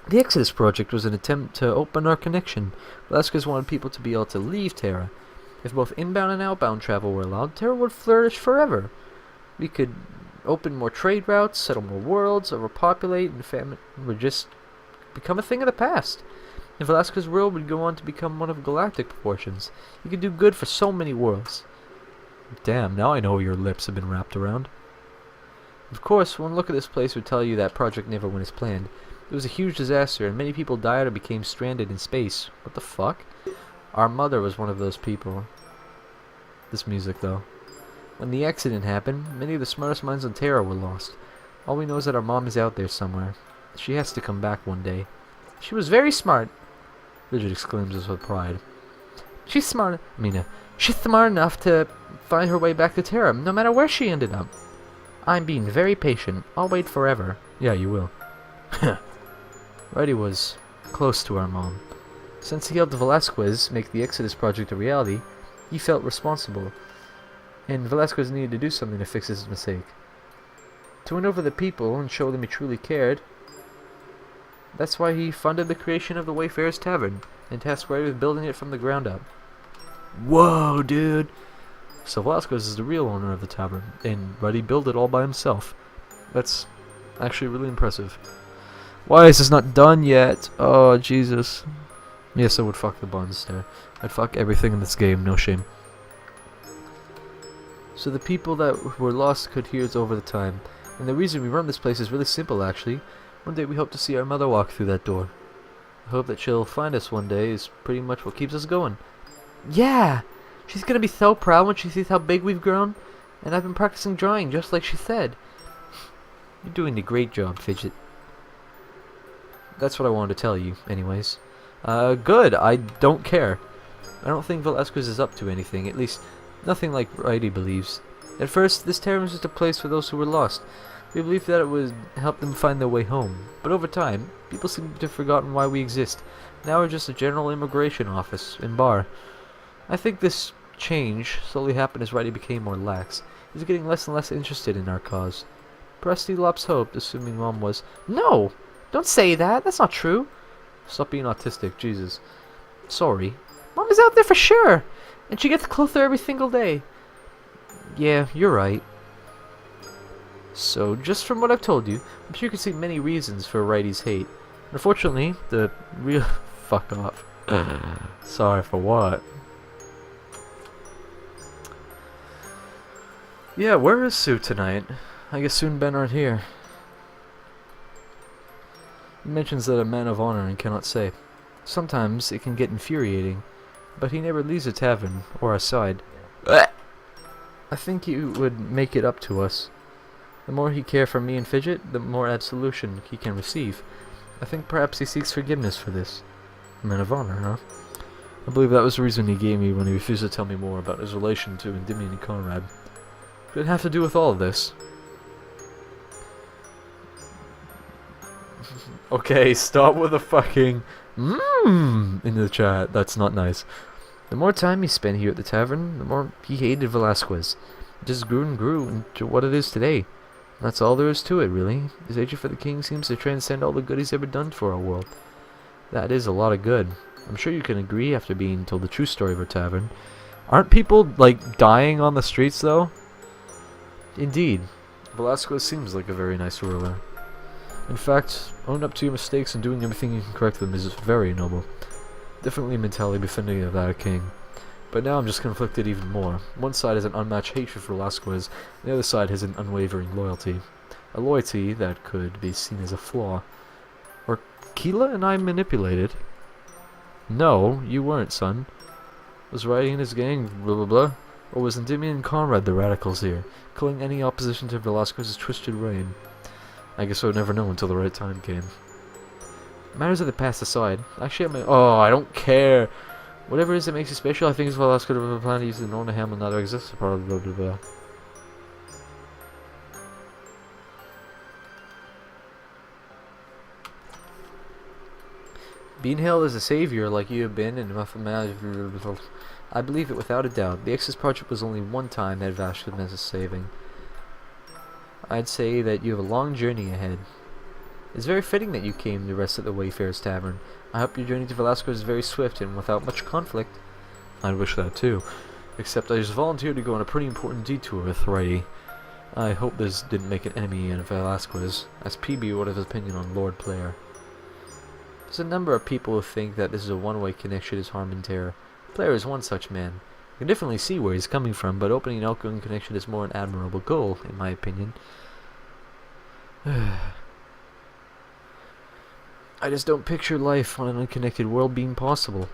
The Exodus Project was an attempt to open our connection. Velasquez wanted people to be able to leave Terra. If both inbound and outbound travel were allowed, Terra would flourish forever. We could open more trade routes, settle more worlds, overpopulate, and famine would just become a thing of the past. And Velasquez's world would go on to become one of galactic proportions. You could do good for so many worlds. Damn, now I know your lips have been wrapped around. Of course, one look at this place would tell you that project never went as planned. It was a huge disaster, and many people died or became stranded in space. What the fuck? Our mother was one of those people. This music, though. When the accident happened, many of the smartest minds on Terra were lost. All we know is that our mom is out there somewhere. She has to come back one day. She was very smart, Bridget exclaims this with pride. She's smart enough to find her way back to Terra, no matter where she ended up. I'm being very patient. I'll wait forever. Yeah, you will. Righty was close to our mom. Since he helped Velasquez make the Exodus Project a reality, he felt responsible, and Velasquez needed to do something to fix his mistake. To win over the people and show them he truly cared, that's why he funded the creation of the Wayfarer's Tavern, and tasked Righty with building it from the ground up. Whoa, dude! So Velasquez is the real owner of the tavern, and Righty built it all by himself. That's actually really impressive. Why is this not done yet? Oh, Jesus. Yes, I would fuck the buns there. I'd fuck everything in this game, no shame. So the people that were lost could hear us over the time. And the reason we run this place is really simple, actually. One day we hope to see our mother walk through that door. The hope that she'll find us one day is pretty much what keeps us going. Yeah! She's gonna be so proud when she sees how big we've grown. And I've been practicing drawing, just like she said. You're doing a great job, Fidget. That's what I wanted to tell you, anyways. Good. I don't care. I don't think Velasquez is up to anything, at least nothing like Righty believes. At first, this tavern was just a place for those who were lost. We believed that it would help them find their way home. But over time, people seem to have forgotten why we exist. Now we're just a general immigration office and bar. I think this change slowly happened as Righty became more lax. He was getting less and less interested in our cause. Presty Lops hoped, assuming Mom was... No! Don't say that! That's not true! Stop being autistic, Jesus. Sorry. Mom is out there for sure! And she gets closer every single day. Yeah, you're right. So, just from what I've told you, I'm sure you can see many reasons for Righty's hate. Unfortunately, the real... Fuck off. Sorry for what? Yeah, where is Sue tonight? I guess Sue and Ben aren't here. He mentions that a man of honor and cannot say. Sometimes it can get infuriating, but he never leaves the tavern or our side. I think he would make it up to us. The more he cares for me and Fidget, the more absolution he can receive. I think perhaps he seeks forgiveness for this. A man of honor, huh? I believe that was the reason he gave me when he refused to tell me more about his relation to Endymion and Conrad. Could it have to do with all of this? Okay, stop with the fucking in the chat. That's not nice. The more time he spent here at the tavern, the more he hated Velasquez. It just grew and grew into what it is today. That's all there is to it, really. His hatred for the king seems to transcend all the good he's ever done for our world. That is a lot of good. I'm sure you can agree after being told the true story of our tavern. Aren't people, like, dying on the streets, though? Indeed. Velasquez seems like a very nice ruler. In fact, owning up to your mistakes and doing everything you can correct them is very noble. Definitely a mentality befitting of that king. But now I'm just conflicted even more. One side has an unmatched hatred for Velasquez, and the other side has an unwavering loyalty. A loyalty that could be seen as a flaw. Or Keela and I manipulated? No, you weren't, son. Was Righty and his gang blah blah blah? Or was Endymion and Conrad the radicals here, killing any opposition to Velasquez's twisted reign? I guess I would never know until the right time came. Matters of the past aside, actually I don't care. Whatever it is that makes you special, I think it's Velasquez of a plan to use the Norna Ham will neither exist. Blah blah blah blah. Being hailed as a savior like you have been, and I believe it without a doubt. The Exodus Project was only one time that Vasquez meant a saving. I'd say that you have a long journey ahead. It's very fitting that you came to rest at the Wayfarer's Tavern. I hope your journey to Velasco is very swift and without much conflict. I'd wish that too. Except I just volunteered to go on a pretty important detour with Righty. I hope this didn't make an enemy in Velasquez, as PB would have his opinion on Lord Player. There's a number of people who think that this is a one-way connection to Harmon-Terra. Player is one such man. I can definitely see where he's coming from, but opening an outgoing connection is more an admirable goal, in my opinion. I just don't picture life on an unconnected world being possible.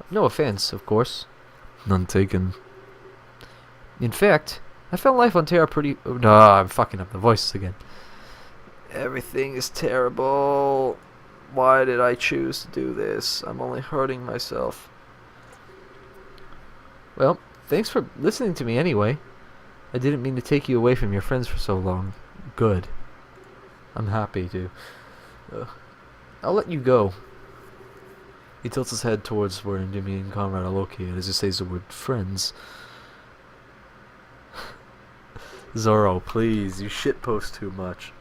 No offense, of course. None taken. In fact, I found life on Terra pretty... Oh, no, I'm fucking up the voices again. Everything is terrible. Why did I choose to do this? I'm only hurting myself. Well, thanks for listening to me anyway. I didn't mean to take you away from your friends for so long. Good. I'm happy to. I'll let you go. He tilts his head towards where Endymion and Conrad are located as he says the word friends. Zoro, please, you shitpost too much.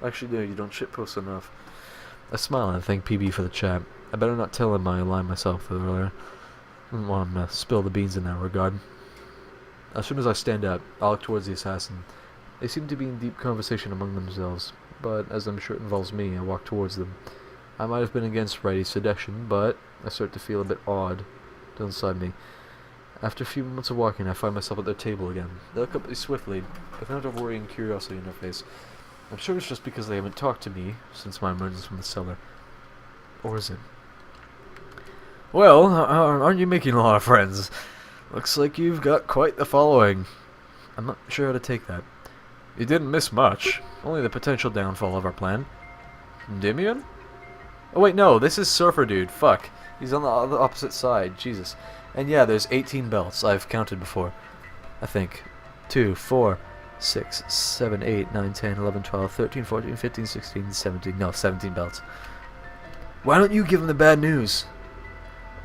Actually, no, you don't shitpost enough. I smile and thank PB for the chat. I better not tell him I aligned myself with earlier. I don't want him to spill the beans in that regard. As soon as I stand up, I look towards the assassin. They seem to be in deep conversation among themselves, but as I'm sure it involves me, I walk towards them. I might have been against Righty's seduction, but I start to feel a bit odd inside me. After a few moments of walking, I find myself at their table again. They look up at me swiftly, with a note of worry and curiosity in their face. I'm sure it's just because they haven't talked to me since my emergence from the cellar. Or is it? Well, aren't you making a lot of friends? Looks like you've got quite the following. I'm not sure how to take that. You didn't miss much. Only the potential downfall of our plan. Endymion? Oh wait, no, this is Surfer Dude. Fuck. He's on the opposite side. Jesus. And yeah, there's 18 belts. I've counted before. I think. 2, 4, 6, 7, 8, 9, 10, 11, 12, 13, 14, 15, 16, 17. No, 17 belts. Why don't you give him the bad news?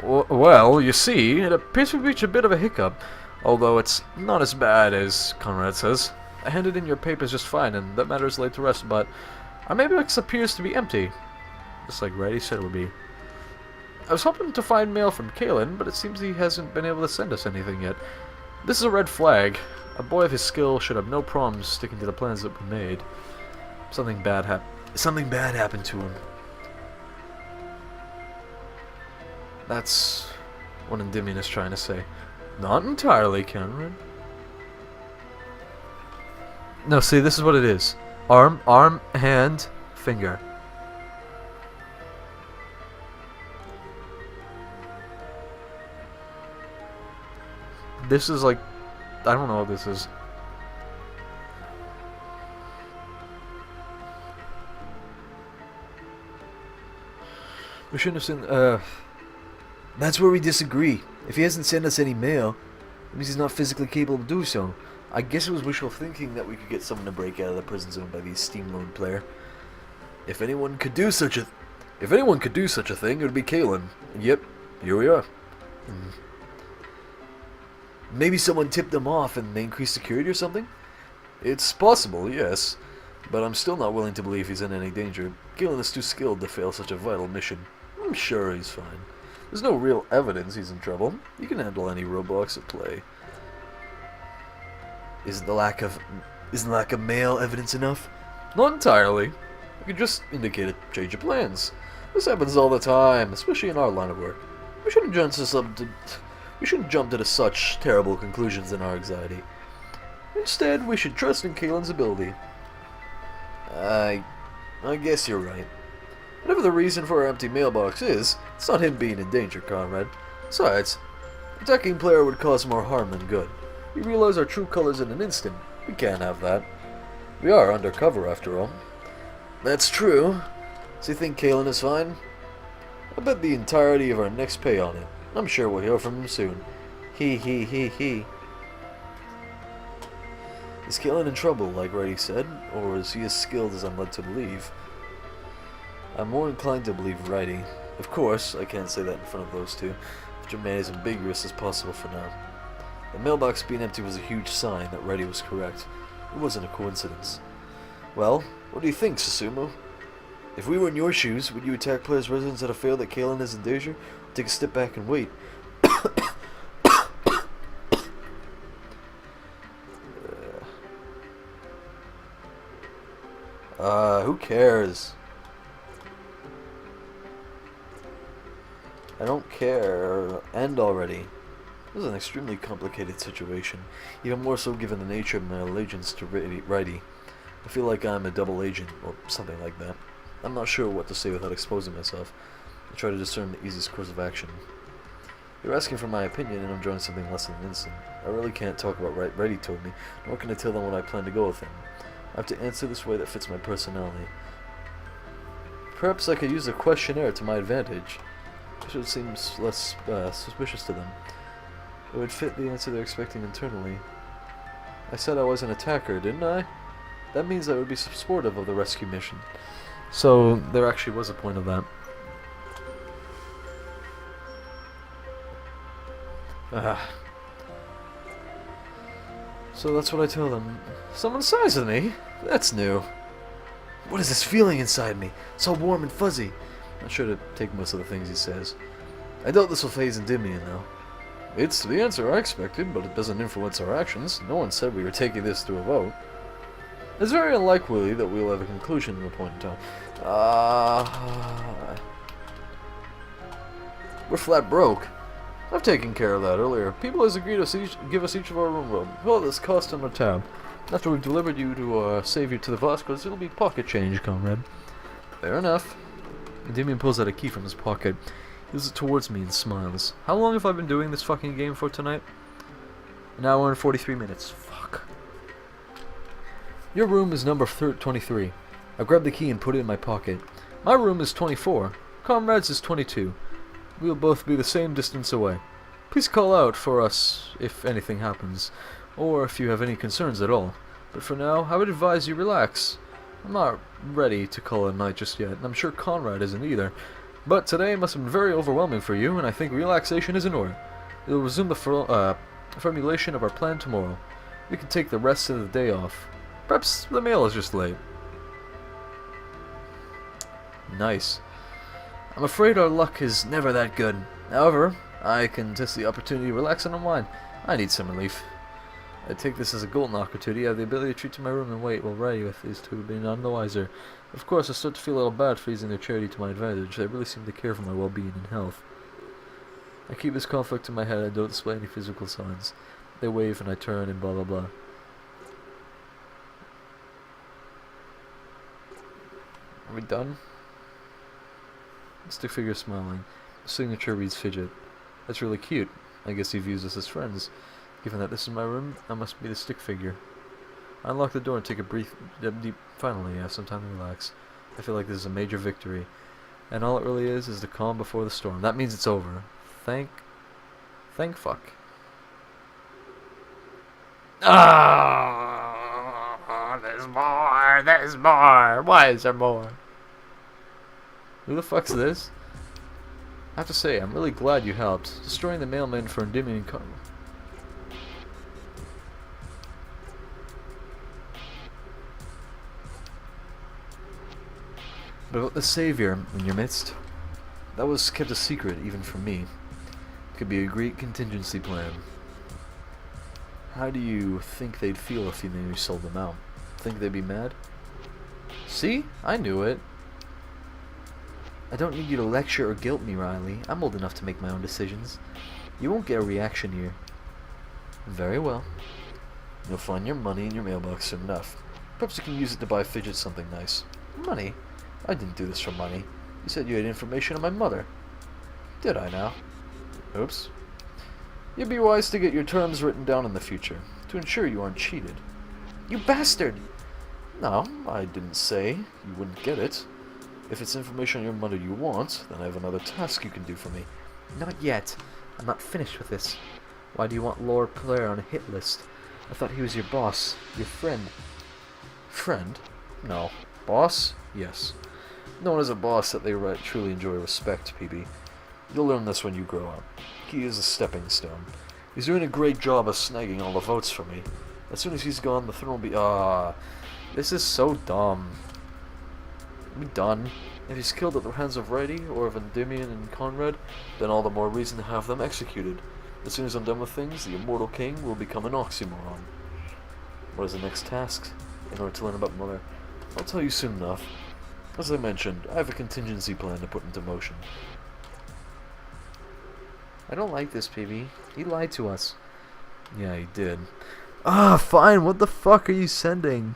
Well, you see, it appears we've reached a bit of a hiccup. Although it's not as bad as Conrad says. I handed in your papers just fine, and that matter is laid to rest, but our mailbox appears to be empty. Just like Righty said it would be. I was hoping to find mail from Kalen, but it seems he hasn't been able to send us anything yet. This is a red flag. A boy of his skill should have no problems sticking to the plans that we made. Something bad happened to him. That's what Endymion is trying to say. Not entirely, Conrad. No, see, this is what it is. Arm, hand, finger. This is like... I don't know what this is. We shouldn't have sent... That's where we disagree. If he hasn't sent us any mail, it means he's not physically capable to do so. I guess it was wishful thinking that we could get someone to break out of the prison zone by the esteemed lone player. If anyone could do such a thing, it would be Kalen. And yep, here we are. Maybe someone tipped them off and they increased security or something? It's possible, yes. But I'm still not willing to believe he's in any danger. Kalen is too skilled to fail such a vital mission. I'm sure he's fine. There's no real evidence he's in trouble. He can handle any roadblocks at play. Isn't the lack of male evidence enough? Not entirely. You could just indicate a change of plans. This happens all the time, especially in our line of work. We shouldn't jump to such terrible conclusions in our anxiety. Instead, we should trust in Kalen's ability. I guess you're right. Whatever the reason for our empty mailbox is, it's not him being in danger, Conrad. Besides, attacking player would cause more harm than good. We realize our true colors in an instant. We can't have that. We are undercover, after all. That's true. So you think Kalen is fine? I bet the entirety of our next pay on it. I'm sure we'll hear from him soon. He. Is Kalen in trouble, like Righty said, or is he as skilled as I'm led to believe? I'm more inclined to believe Righty. Of course, I can't say that in front of those two, which remain as ambiguous as possible for now. The mailbox being empty was a huge sign that Righty was correct. It wasn't a coincidence. Well, what do you think, Susumu? If we were in your shoes, would you attack players' residence that have failed that Kalen is in danger? Or take a step back and wait? Who cares? I don't care. End already. This is an extremely complicated situation, even more so given the nature of my allegiance to Righty. I feel like I'm a double agent, or something like that. I'm not sure what to say without exposing myself. I try to discern the easiest course of action. You're asking for my opinion, and I'm drawing something less than innocent. I really can't talk about what Righty told me, nor can I tell them what I plan to go with him. I have to answer this way that fits my personality. Perhaps I could use the questionnaire to my advantage. It seems less suspicious to them. It would fit the answer they're expecting internally. I said I was an attacker, didn't I? That means I would be supportive of the rescue mission. So, there actually was a point of that. So that's what I tell them. Someone sizes me? That's new. What is this feeling inside me? It's all warm and fuzzy. Not sure to take most of the things he says. I doubt this will phase Endymion, though. It's the answer I expected, but it doesn't influence our actions. No one said we were taking this to a vote. It's very unlikely that we'll have a conclusion at a point in time. We're flat broke. I've taken care of that earlier. People has agreed to give us each of our room. Well, this cost on a tab. After we've delivered you to save you to the Vasquez, it'll be pocket change, comrade. Fair enough. Endymion pulls out a key from his pocket. He uses it towards me and smiles. How long have I been doing this fucking game for tonight? An hour and 43 minutes. Fuck. Your room is number 23. I grabbed the key and put it in my pocket. My room is 24. Comrade's is 22. We'll both be the same distance away. Please call out for us if anything happens, or if you have any concerns at all. But for now, I would advise you relax. I'm not ready to call it a night just yet, and I'm sure Conrad isn't either. But today must have been very overwhelming for you, and I think relaxation is in order. We'll resume the formulation of our plan tomorrow. We can take the rest of the day off. Perhaps the mail is just late. Nice. I'm afraid our luck is never that good. However, I can test the opportunity to relax and unwind. I need some relief. I take this as a golden opportunity. I have the ability to retreat to my room and wait while Ray with these two being none the wiser. Of course, I start to feel a little bad for using their charity to my advantage. They really seem to care for my well-being and health. I keep this conflict in my head and don't display any physical signs. They wave and I turn and blah blah blah. Are we done? Stick figure smiling. The signature reads Fidget. That's really cute. I guess he views us as friends. Given that this is my room, I must be the stick figure. I unlock the door and take a deep. Finally, I have some time to relax. I feel like this is a major victory. And all it really is the calm before the storm. That means it's over. Thank fuck. Ah, there's more. Why is there more? Who the fuck's this? I have to say, I'm really glad you helped. Destroying the mailman for Endymion and Karma. But about the Savior in your midst, that was kept a secret even from me. It could be a great contingency plan. How do you think they'd feel if you knew you sold them out? Think they'd be mad? See? I knew it. I don't need you to lecture or guilt me, Riley. I'm old enough to make my own decisions. You won't get a reaction here. Very well. You'll find your money in your mailbox soon enough. Perhaps you can use it to buy Fidget something nice. Money? I didn't do this for money. You said you had information on my mother. Did I now? Oops. You'd be wise to get your terms written down in the future, to ensure you aren't cheated. You bastard! No, I didn't say you wouldn't get it. If it's information on your mother you want, then I have another task you can do for me. Not yet. I'm not finished with this. Why do you want Lord Claire on a hit list? I thought he was your boss, your friend. Friend? No. Boss? Yes. No one is a boss that they truly enjoy respect, PB. You'll learn this when you grow up. He is a stepping stone. He's doing a great job of snagging all the votes for me. As soon as he's gone, the throne will be... this is so dumb. Be done. If he's killed at the hands of Reddy, or of Endymion and Conrad, then all the more reason to have them executed. As soon as I'm done with things, the Immortal King will become an oxymoron. What is the next task? In order to learn about Mother, I'll tell you soon enough. As I mentioned, I have a contingency plan to put into motion. I don't like this, PB. He lied to us. Yeah, he did. Ah, fine, what the fuck are you sending?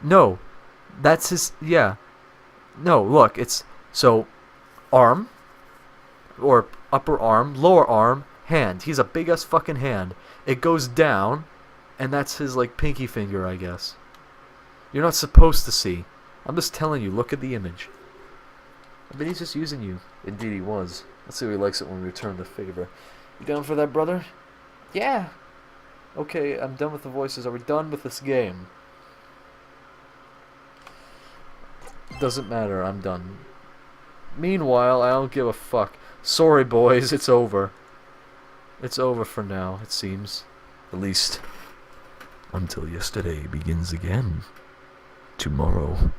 No, that's his, yeah. No, look, it's, so, arm, or upper arm, lower arm, hand. He's a big-ass fucking hand. It goes down, and that's his, like, pinky finger, I guess. You're not supposed to see. I'm just telling you, look at the image. I bet he's just using you. Indeed he was. Let's see if he likes it when we return the favor. You down for that, brother? Yeah. Okay, I'm done with the voices. Are we done with this game? Doesn't matter, I'm done. Meanwhile, I don't give a fuck. Sorry, boys, it's over. It's over for now, it seems. At least, until yesterday begins again. Tomorrow.